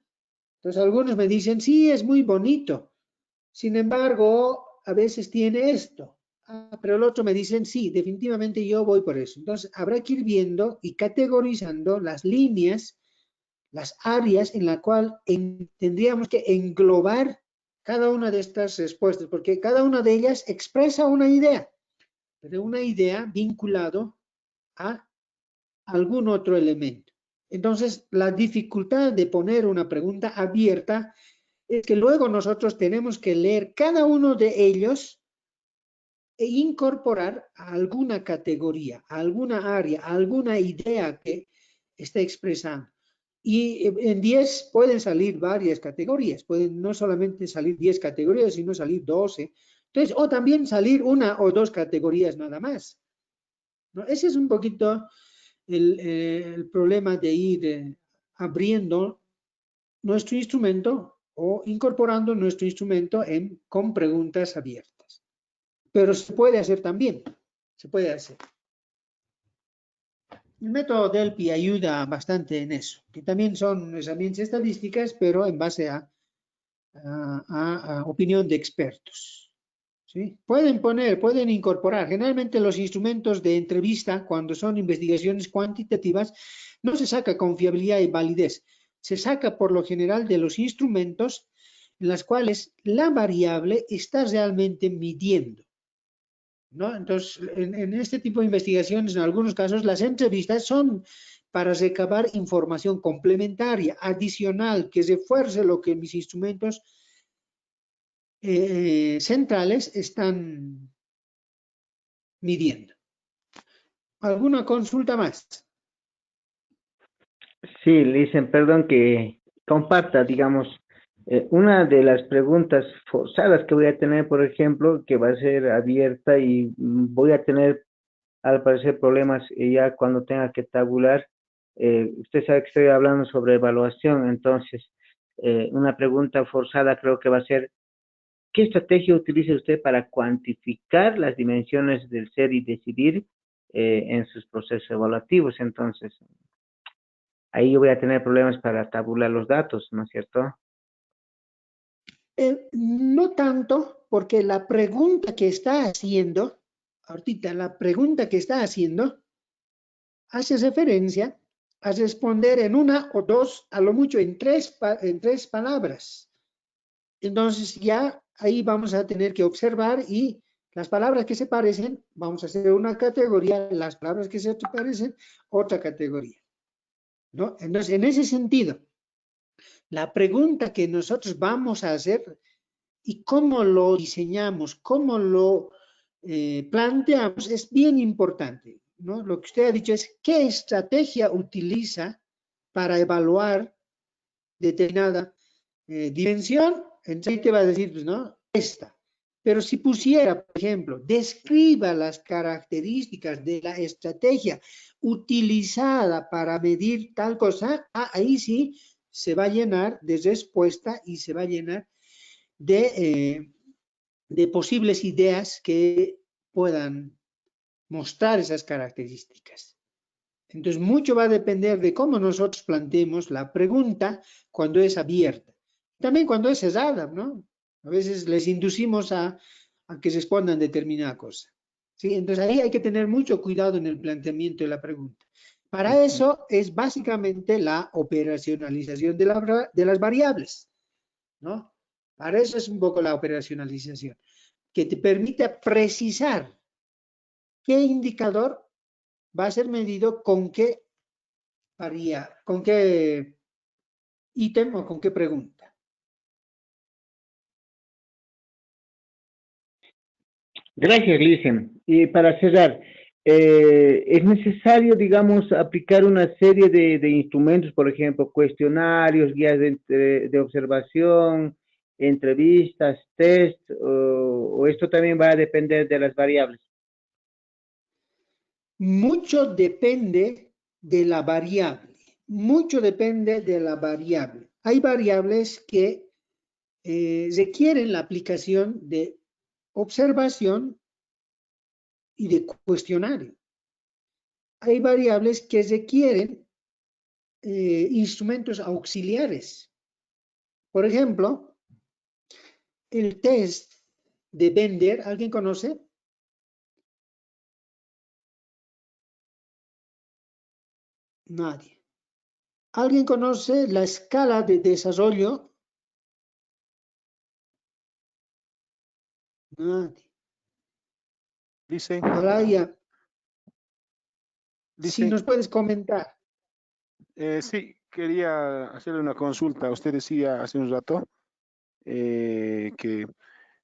Entonces algunos me dicen, sí, es muy bonito. Sin embargo, a veces tiene esto. Pero el otro me dicen, sí, definitivamente yo voy por eso. Entonces habrá que ir viendo y categorizando las líneas, las áreas en la cual tendríamos que englobar cada una de estas respuestas, porque cada una de ellas expresa una idea, pero una idea vinculado a algún otro elemento. Entonces, la dificultad de poner una pregunta abierta es que luego nosotros tenemos que leer cada uno de ellos e incorporar a alguna categoría, a alguna área, a alguna idea que esté expresando. Y en 10 pueden salir varias categorías, pueden no solamente salir 10 categorías, sino salir 12. Entonces, o también salir una o dos categorías nada más, ¿no? Ese es un poquito el problema de ir abriendo nuestro instrumento o incorporando nuestro instrumento con preguntas abiertas. Pero se puede hacer también, se puede hacer. El método Delphi ayuda bastante en eso, que también son herramientas estadísticas, pero en base a opinión de expertos, ¿sí? Pueden incorporar. Generalmente los instrumentos de entrevista, cuando son investigaciones cuantitativas, no se saca confiabilidad y validez. Se saca por lo general de los instrumentos en los cuales la variable está realmente midiendo, ¿no? Entonces, en este tipo de investigaciones, en algunos casos, las entrevistas son para recabar información complementaria, adicional, que refuerce lo que mis instrumentos centrales están midiendo. ¿Alguna consulta más? Sí, Licen, perdón que comparta, digamos, una de las preguntas forzadas que voy a tener, por ejemplo, que va a ser abierta y voy a tener, al parecer, problemas ya cuando tenga que tabular. Usted sabe que estoy hablando sobre evaluación, entonces, una pregunta forzada creo que va a ser, ¿qué estrategia utiliza usted para cuantificar las dimensiones del ser y decidir en sus procesos evaluativos? Entonces, ahí yo voy a tener problemas para tabular los datos, ¿no es cierto? No tanto, porque la pregunta que está haciendo, ahorita la pregunta que está haciendo, hace referencia a responder en una o dos, a lo mucho en tres palabras. Entonces ya ahí vamos a tener que observar y las palabras que se parecen, vamos a hacer una categoría, las palabras que se parecen, otra categoría, ¿no? Entonces, en ese sentido, la pregunta que nosotros vamos a hacer y cómo lo diseñamos, cómo lo planteamos es bien importante, ¿no? Lo que usted ha dicho es qué estrategia utiliza para evaluar determinada dimensión, entonces ahí te va a decir, pues, ¿no? Esta. Pero si pusiera, por ejemplo, describa las características de la estrategia utilizada para medir tal cosa, ahí sí se va a llenar de respuesta y se va a llenar de posibles ideas que puedan mostrar esas características. Entonces, mucho va a depender de cómo nosotros planteemos la pregunta cuando es abierta. También cuando es cerrada, ¿no? A veces les inducimos a que respondan determinada cosa. ¿Sí? Entonces, ahí hay que tener mucho cuidado en el planteamiento de la pregunta. Para eso es básicamente la operacionalización de las variables, ¿no? Para eso es un poco la operacionalización, que te permite precisar qué indicador va a ser medido con qué con qué ítem o con qué pregunta. Gracias, Licen. Y para cerrar, ¿es necesario, digamos, aplicar una serie de instrumentos, por ejemplo, cuestionarios, guías de observación, entrevistas, test, o esto también va a depender de las variables? Mucho depende de la variable. Mucho depende de la variable. Hay variables que requieren la aplicación de observación y de cuestionario. Hay variables que requieren instrumentos auxiliares. Por ejemplo, el test de Bender, ¿alguien conoce? Nadie. ¿Alguien conoce la escala de desarrollo? Nadie. Dice, Olaya, si dice, nos puedes comentar. sí, quería hacerle una consulta. Usted decía hace un rato que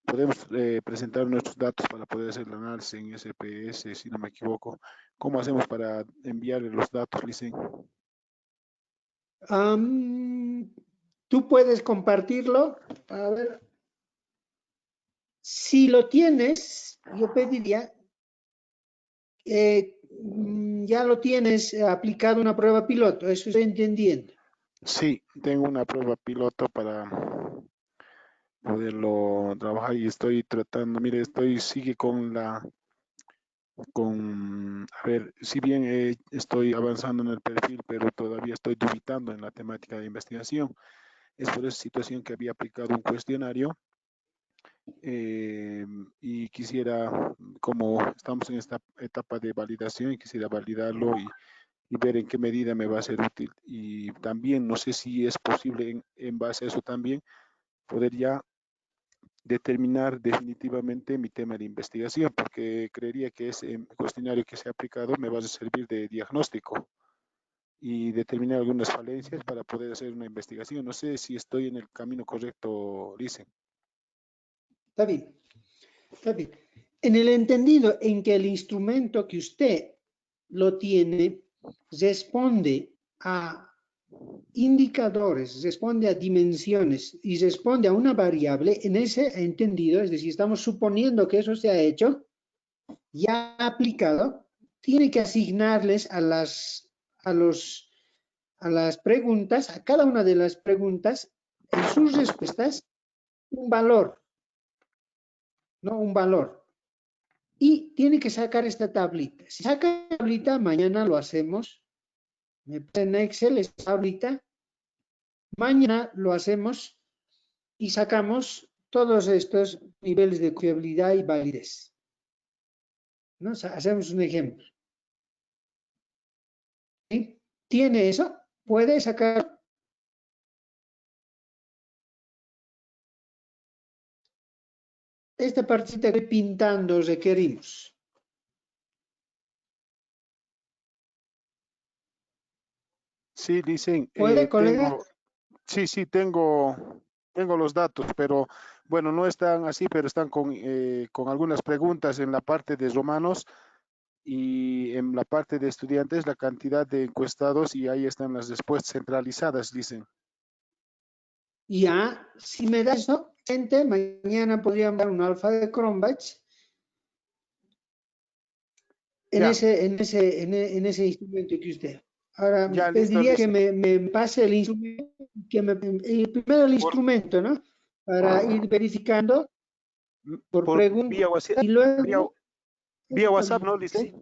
podemos presentar nuestros datos para poder hacer el análisis en SPS, si no me equivoco. ¿Cómo hacemos para enviarle los datos, Licen? Tú puedes compartirlo. A ver, si lo tienes, yo pediría, ya lo tienes aplicado una prueba piloto, eso estoy entendiendo. Sí, tengo una prueba piloto para poderlo trabajar y estoy tratando, mire, sigue a ver, si bien estoy avanzando en el perfil, pero todavía estoy dubitando en la temática de investigación. Es por esa situación que había aplicado un cuestionario y quisiera, como estamos en esta etapa de validación, quisiera validarlo y ver en qué medida me va a ser útil. Y también no sé si es posible en base a eso también poder ya determinar definitivamente mi tema de investigación, porque creería que ese cuestionario que se ha aplicado me va a servir de diagnóstico y determinar algunas falencias para poder hacer una investigación. No sé si estoy en el camino correcto, Lisen. Está bien, está bien. En el entendido en que el instrumento que usted lo tiene responde a indicadores, responde a dimensiones y responde a una variable, en ese entendido, es decir, estamos suponiendo que eso se ha hecho, ya aplicado, tiene que asignarles a las preguntas, a cada una de las preguntas, en sus respuestas, un valor, ¿no? Un valor. Y tiene que sacar esta tablita. Si saca la tablita, mañana lo hacemos. Me pone en Excel esta tablita. Mañana lo hacemos y sacamos todos estos niveles de confiabilidad y validez, ¿no? Hacemos un ejemplo. ¿Sí? ¿Tiene eso? ¿Puede sacar? esta partecita que estoy pintando requerimos. Sí, dicen, ¿Puede, colega? tengo los datos, pero bueno, no están así, pero están con algunas preguntas en la parte de romanos y en la parte de estudiantes, la cantidad de encuestados y ahí están las respuestas centralizadas, dicen. Ya, si me da eso, gente, mañana podríamos dar un alfa de Cronbach en Ya. ese instrumento que usted. Ahora, Ya, pediría listo. que me pase el instrumento, primero el instrumento, ¿no? Para ir verificando por pregunta Vía WhatsApp, y luego vía WhatsApp, ¿no, dice? sí,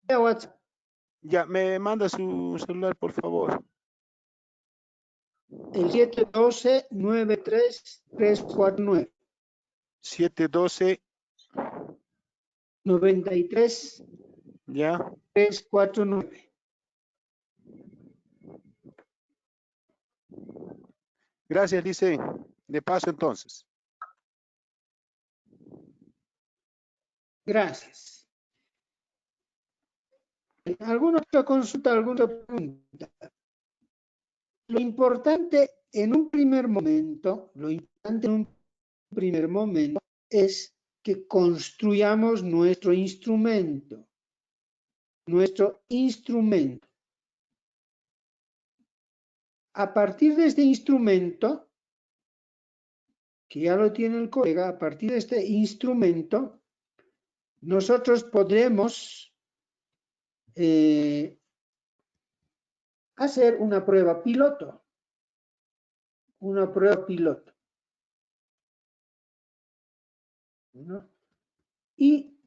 vía WhatsApp. Ya, me manda su celular, por favor. El 712-93-349. 712, 93 ya. 349. Gracias, dice. De paso, entonces. Gracias. ¿Alguna otra consulta, alguna pregunta? Lo importante en un primer momento, es que construyamos nuestro instrumento. A partir de este instrumento, que ya lo tiene el colega, a partir de este instrumento, nosotros podremos hacer una prueba piloto. ¿No? Y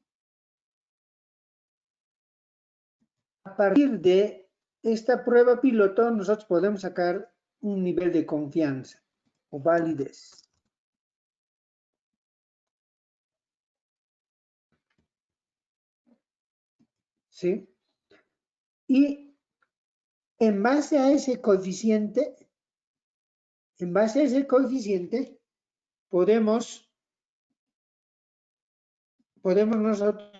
a partir de esta prueba piloto, nosotros podemos sacar un nivel de confianza o validez. ¿Sí? Y en base a ese coeficiente, podemos nosotros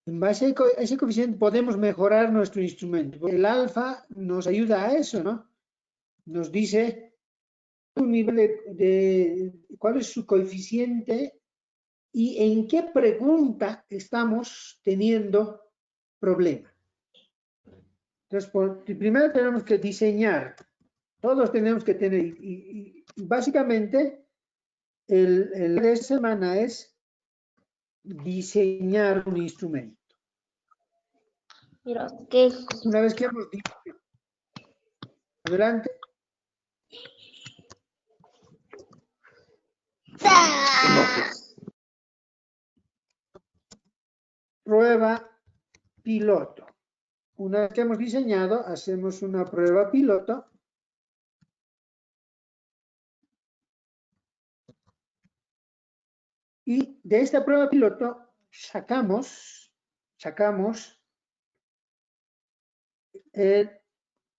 en base a ese coeficiente podemos mejorar nuestro instrumento. El alfa nos ayuda a eso, ¿no? Nos dice un nivel de cuál es su coeficiente y en qué pregunta estamos teniendo problema. Entonces, primero tenemos que diseñar. Todos tenemos que tener, y básicamente, el de esta semana es diseñar un instrumento. Una vez que hemos diseñado. Adelante. Prueba piloto. Una vez que hemos diseñado, hacemos una prueba piloto. Y de esta prueba piloto sacamos el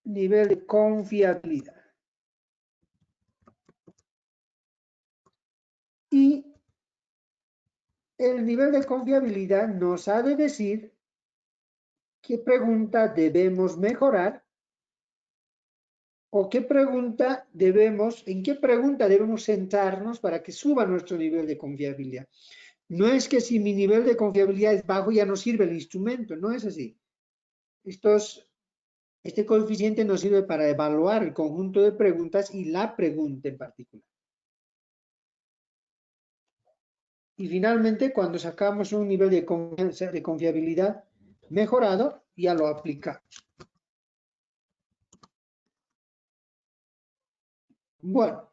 nivel de confiabilidad. Y el nivel de confiabilidad nos ha de decir qué pregunta debemos mejorar o en qué pregunta debemos centrarnos para que suba nuestro nivel de confiabilidad. No es que si mi nivel de confiabilidad es bajo ya no sirve el instrumento, no es así. Este coeficiente nos sirve para evaluar el conjunto de preguntas y la pregunta en particular. Y finalmente, cuando sacamos un nivel de confiabilidad mejorado, ya lo aplicamos. Bueno,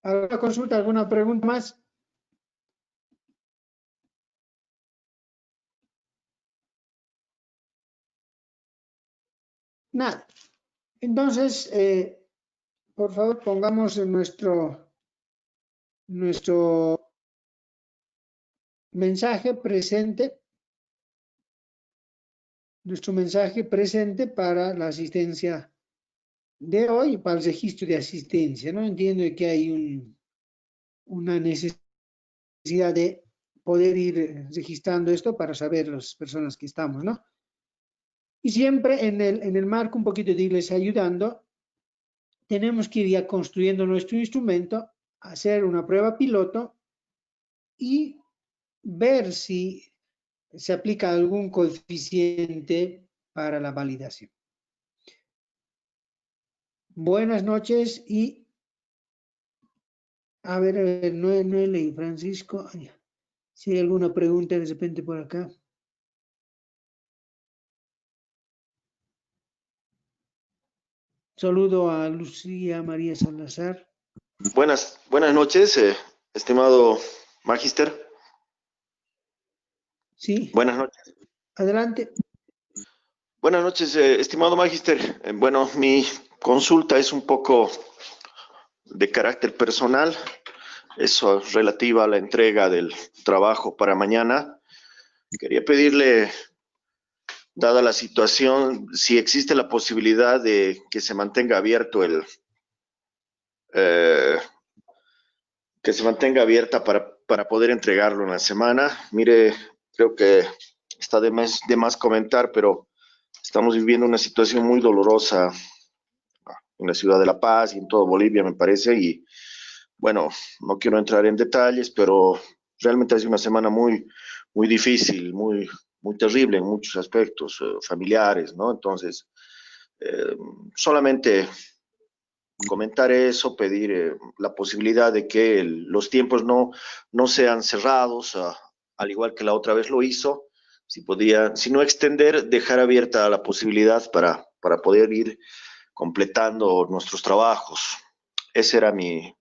¿alguna consulta, alguna pregunta más? Nada. Entonces, por favor, pongamos nuestro mensaje presente. Nuestro mensaje presente para la asistencia de hoy para el registro de asistencia, ¿no? Entiendo que hay una necesidad de poder ir registrando esto para saber las personas que estamos, ¿no? Y siempre en el marco un poquito de irles ayudando, tenemos que ir ya construyendo nuestro instrumento, hacer una prueba piloto y ver si se aplica algún coeficiente para la validación. Buenas noches y a ver, Noel y Francisco, si hay alguna pregunta de repente por acá. Saludo a Lucía María Salazar. Buenas noches, estimado Magister. Sí, Buenas noches. adelante. Buenas noches, estimado Magister. Bueno, mi consulta es un poco de carácter personal, eso relativa a la entrega del trabajo para mañana. Quería pedirle, dada la situación, si existe la posibilidad de que se mantenga abierto que se mantenga abierta para poder entregarlo en la semana. Mire, creo que está de más comentar, pero estamos viviendo una situación muy dolorosa en la ciudad de La Paz y en todo Bolivia, me parece, y bueno, no quiero entrar en detalles, pero realmente ha sido una semana muy difícil, muy terrible en muchos aspectos familiares, ¿no? Entonces, solamente comentar eso, pedir la posibilidad de que los tiempos no sean cerrados, al igual que la otra vez lo hizo, si no extender, dejar abierta la posibilidad para poder ir completando nuestros trabajos. Ese era mi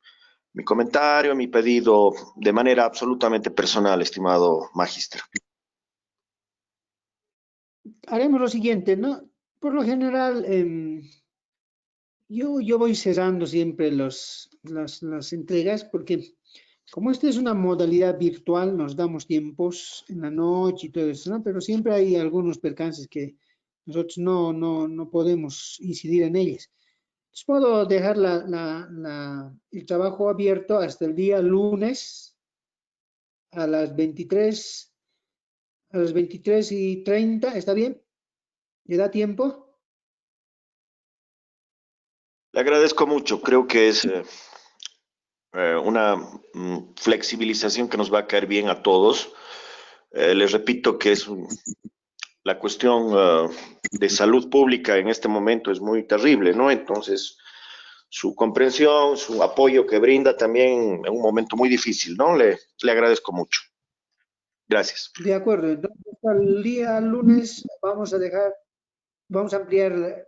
comentario, mi pedido de manera absolutamente personal, estimado Magister. Haremos lo siguiente, ¿no? Por lo general, yo voy cerrando siempre las entregas porque como esta es una modalidad virtual, nos damos tiempos en la noche y todo eso, ¿no? Pero siempre hay algunos percances que nosotros no podemos incidir en ellas. Entonces puedo dejar el trabajo abierto hasta el día lunes a las 23:30, ¿está bien? ¿Le da tiempo? Le agradezco mucho, creo que es una flexibilización que nos va a caer bien a todos. Les repito que la cuestión de salud pública en este momento es muy terrible, ¿no? Entonces, su comprensión, su apoyo que brinda también en un momento muy difícil, ¿no? Le agradezco mucho. Gracias. De acuerdo, entonces el día lunes vamos a ampliar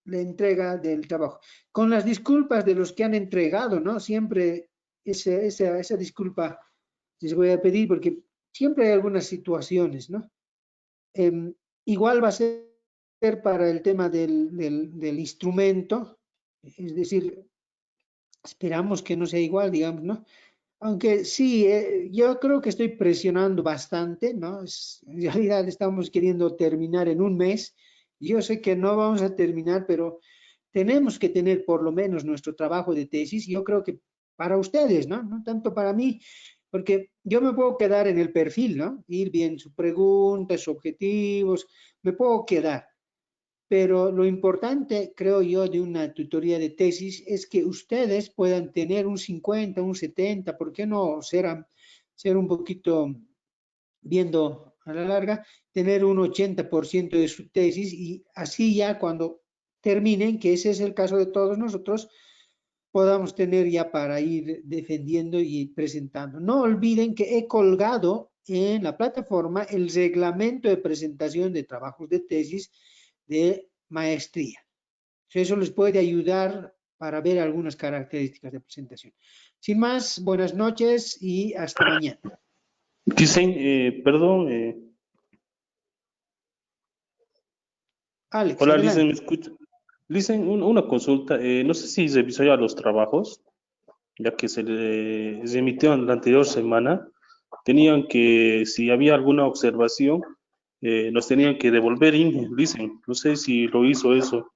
la entrega del trabajo. Con las disculpas de los que han entregado, ¿no? Siempre esa disculpa les voy a pedir porque siempre hay algunas situaciones, ¿no? Igual va a ser para el tema del instrumento, es decir, esperamos que no sea igual, digamos, ¿no? Aunque sí, yo creo que estoy presionando bastante, ¿no? En realidad estamos queriendo terminar en un mes. Yo sé que no vamos a terminar, pero tenemos que tener por lo menos nuestro trabajo de tesis. Yo creo que para ustedes, ¿no? No tanto para mí, porque yo me puedo quedar en el perfil, ¿no? Ir bien sus preguntas, sus objetivos, me puedo quedar. Pero lo importante, creo yo, de una tutoría de tesis es que ustedes puedan tener un 50, un 70, ¿por qué no ser un poquito viendo a la larga, tener un 80% de su tesis y así ya cuando terminen, que ese es el caso de todos nosotros, podamos tener ya para ir defendiendo y presentando. No olviden que he colgado en la plataforma el reglamento de presentación de trabajos de tesis de maestría. Eso les puede ayudar para ver algunas características de presentación. Sin más, buenas noches y hasta mañana. Dicen, perdón. Alex, Hola, adelante. Lisen, ¿me escucha? Lisen, una consulta. No sé si revisó ya los trabajos, ya que se les emitió en la anterior semana. Tenían que, si había alguna observación, nos tenían que devolver, Lisen. No sé si lo hizo eso.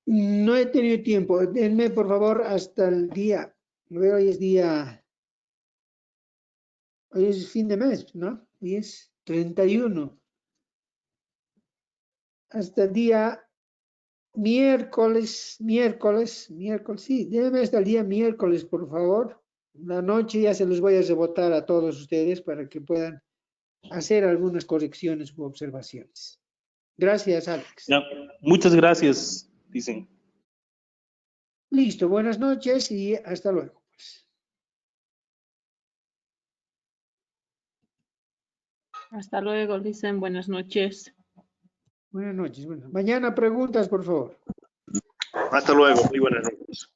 No he tenido tiempo. Denme, por favor, hasta el día. Hoy es día. Hoy es fin de mes, ¿no? Hoy es 31. Hasta el día miércoles, sí, déjenme hasta el día miércoles, por favor. La noche ya se los voy a rebotar a todos ustedes para que puedan hacer algunas correcciones u observaciones. Gracias, Alex. Ya, muchas gracias, dicen. Listo, buenas noches y hasta luego. Hasta luego, dicen buenas noches. Buenas noches. Bueno, mañana preguntas, por favor. Hasta luego, muy buenas noches.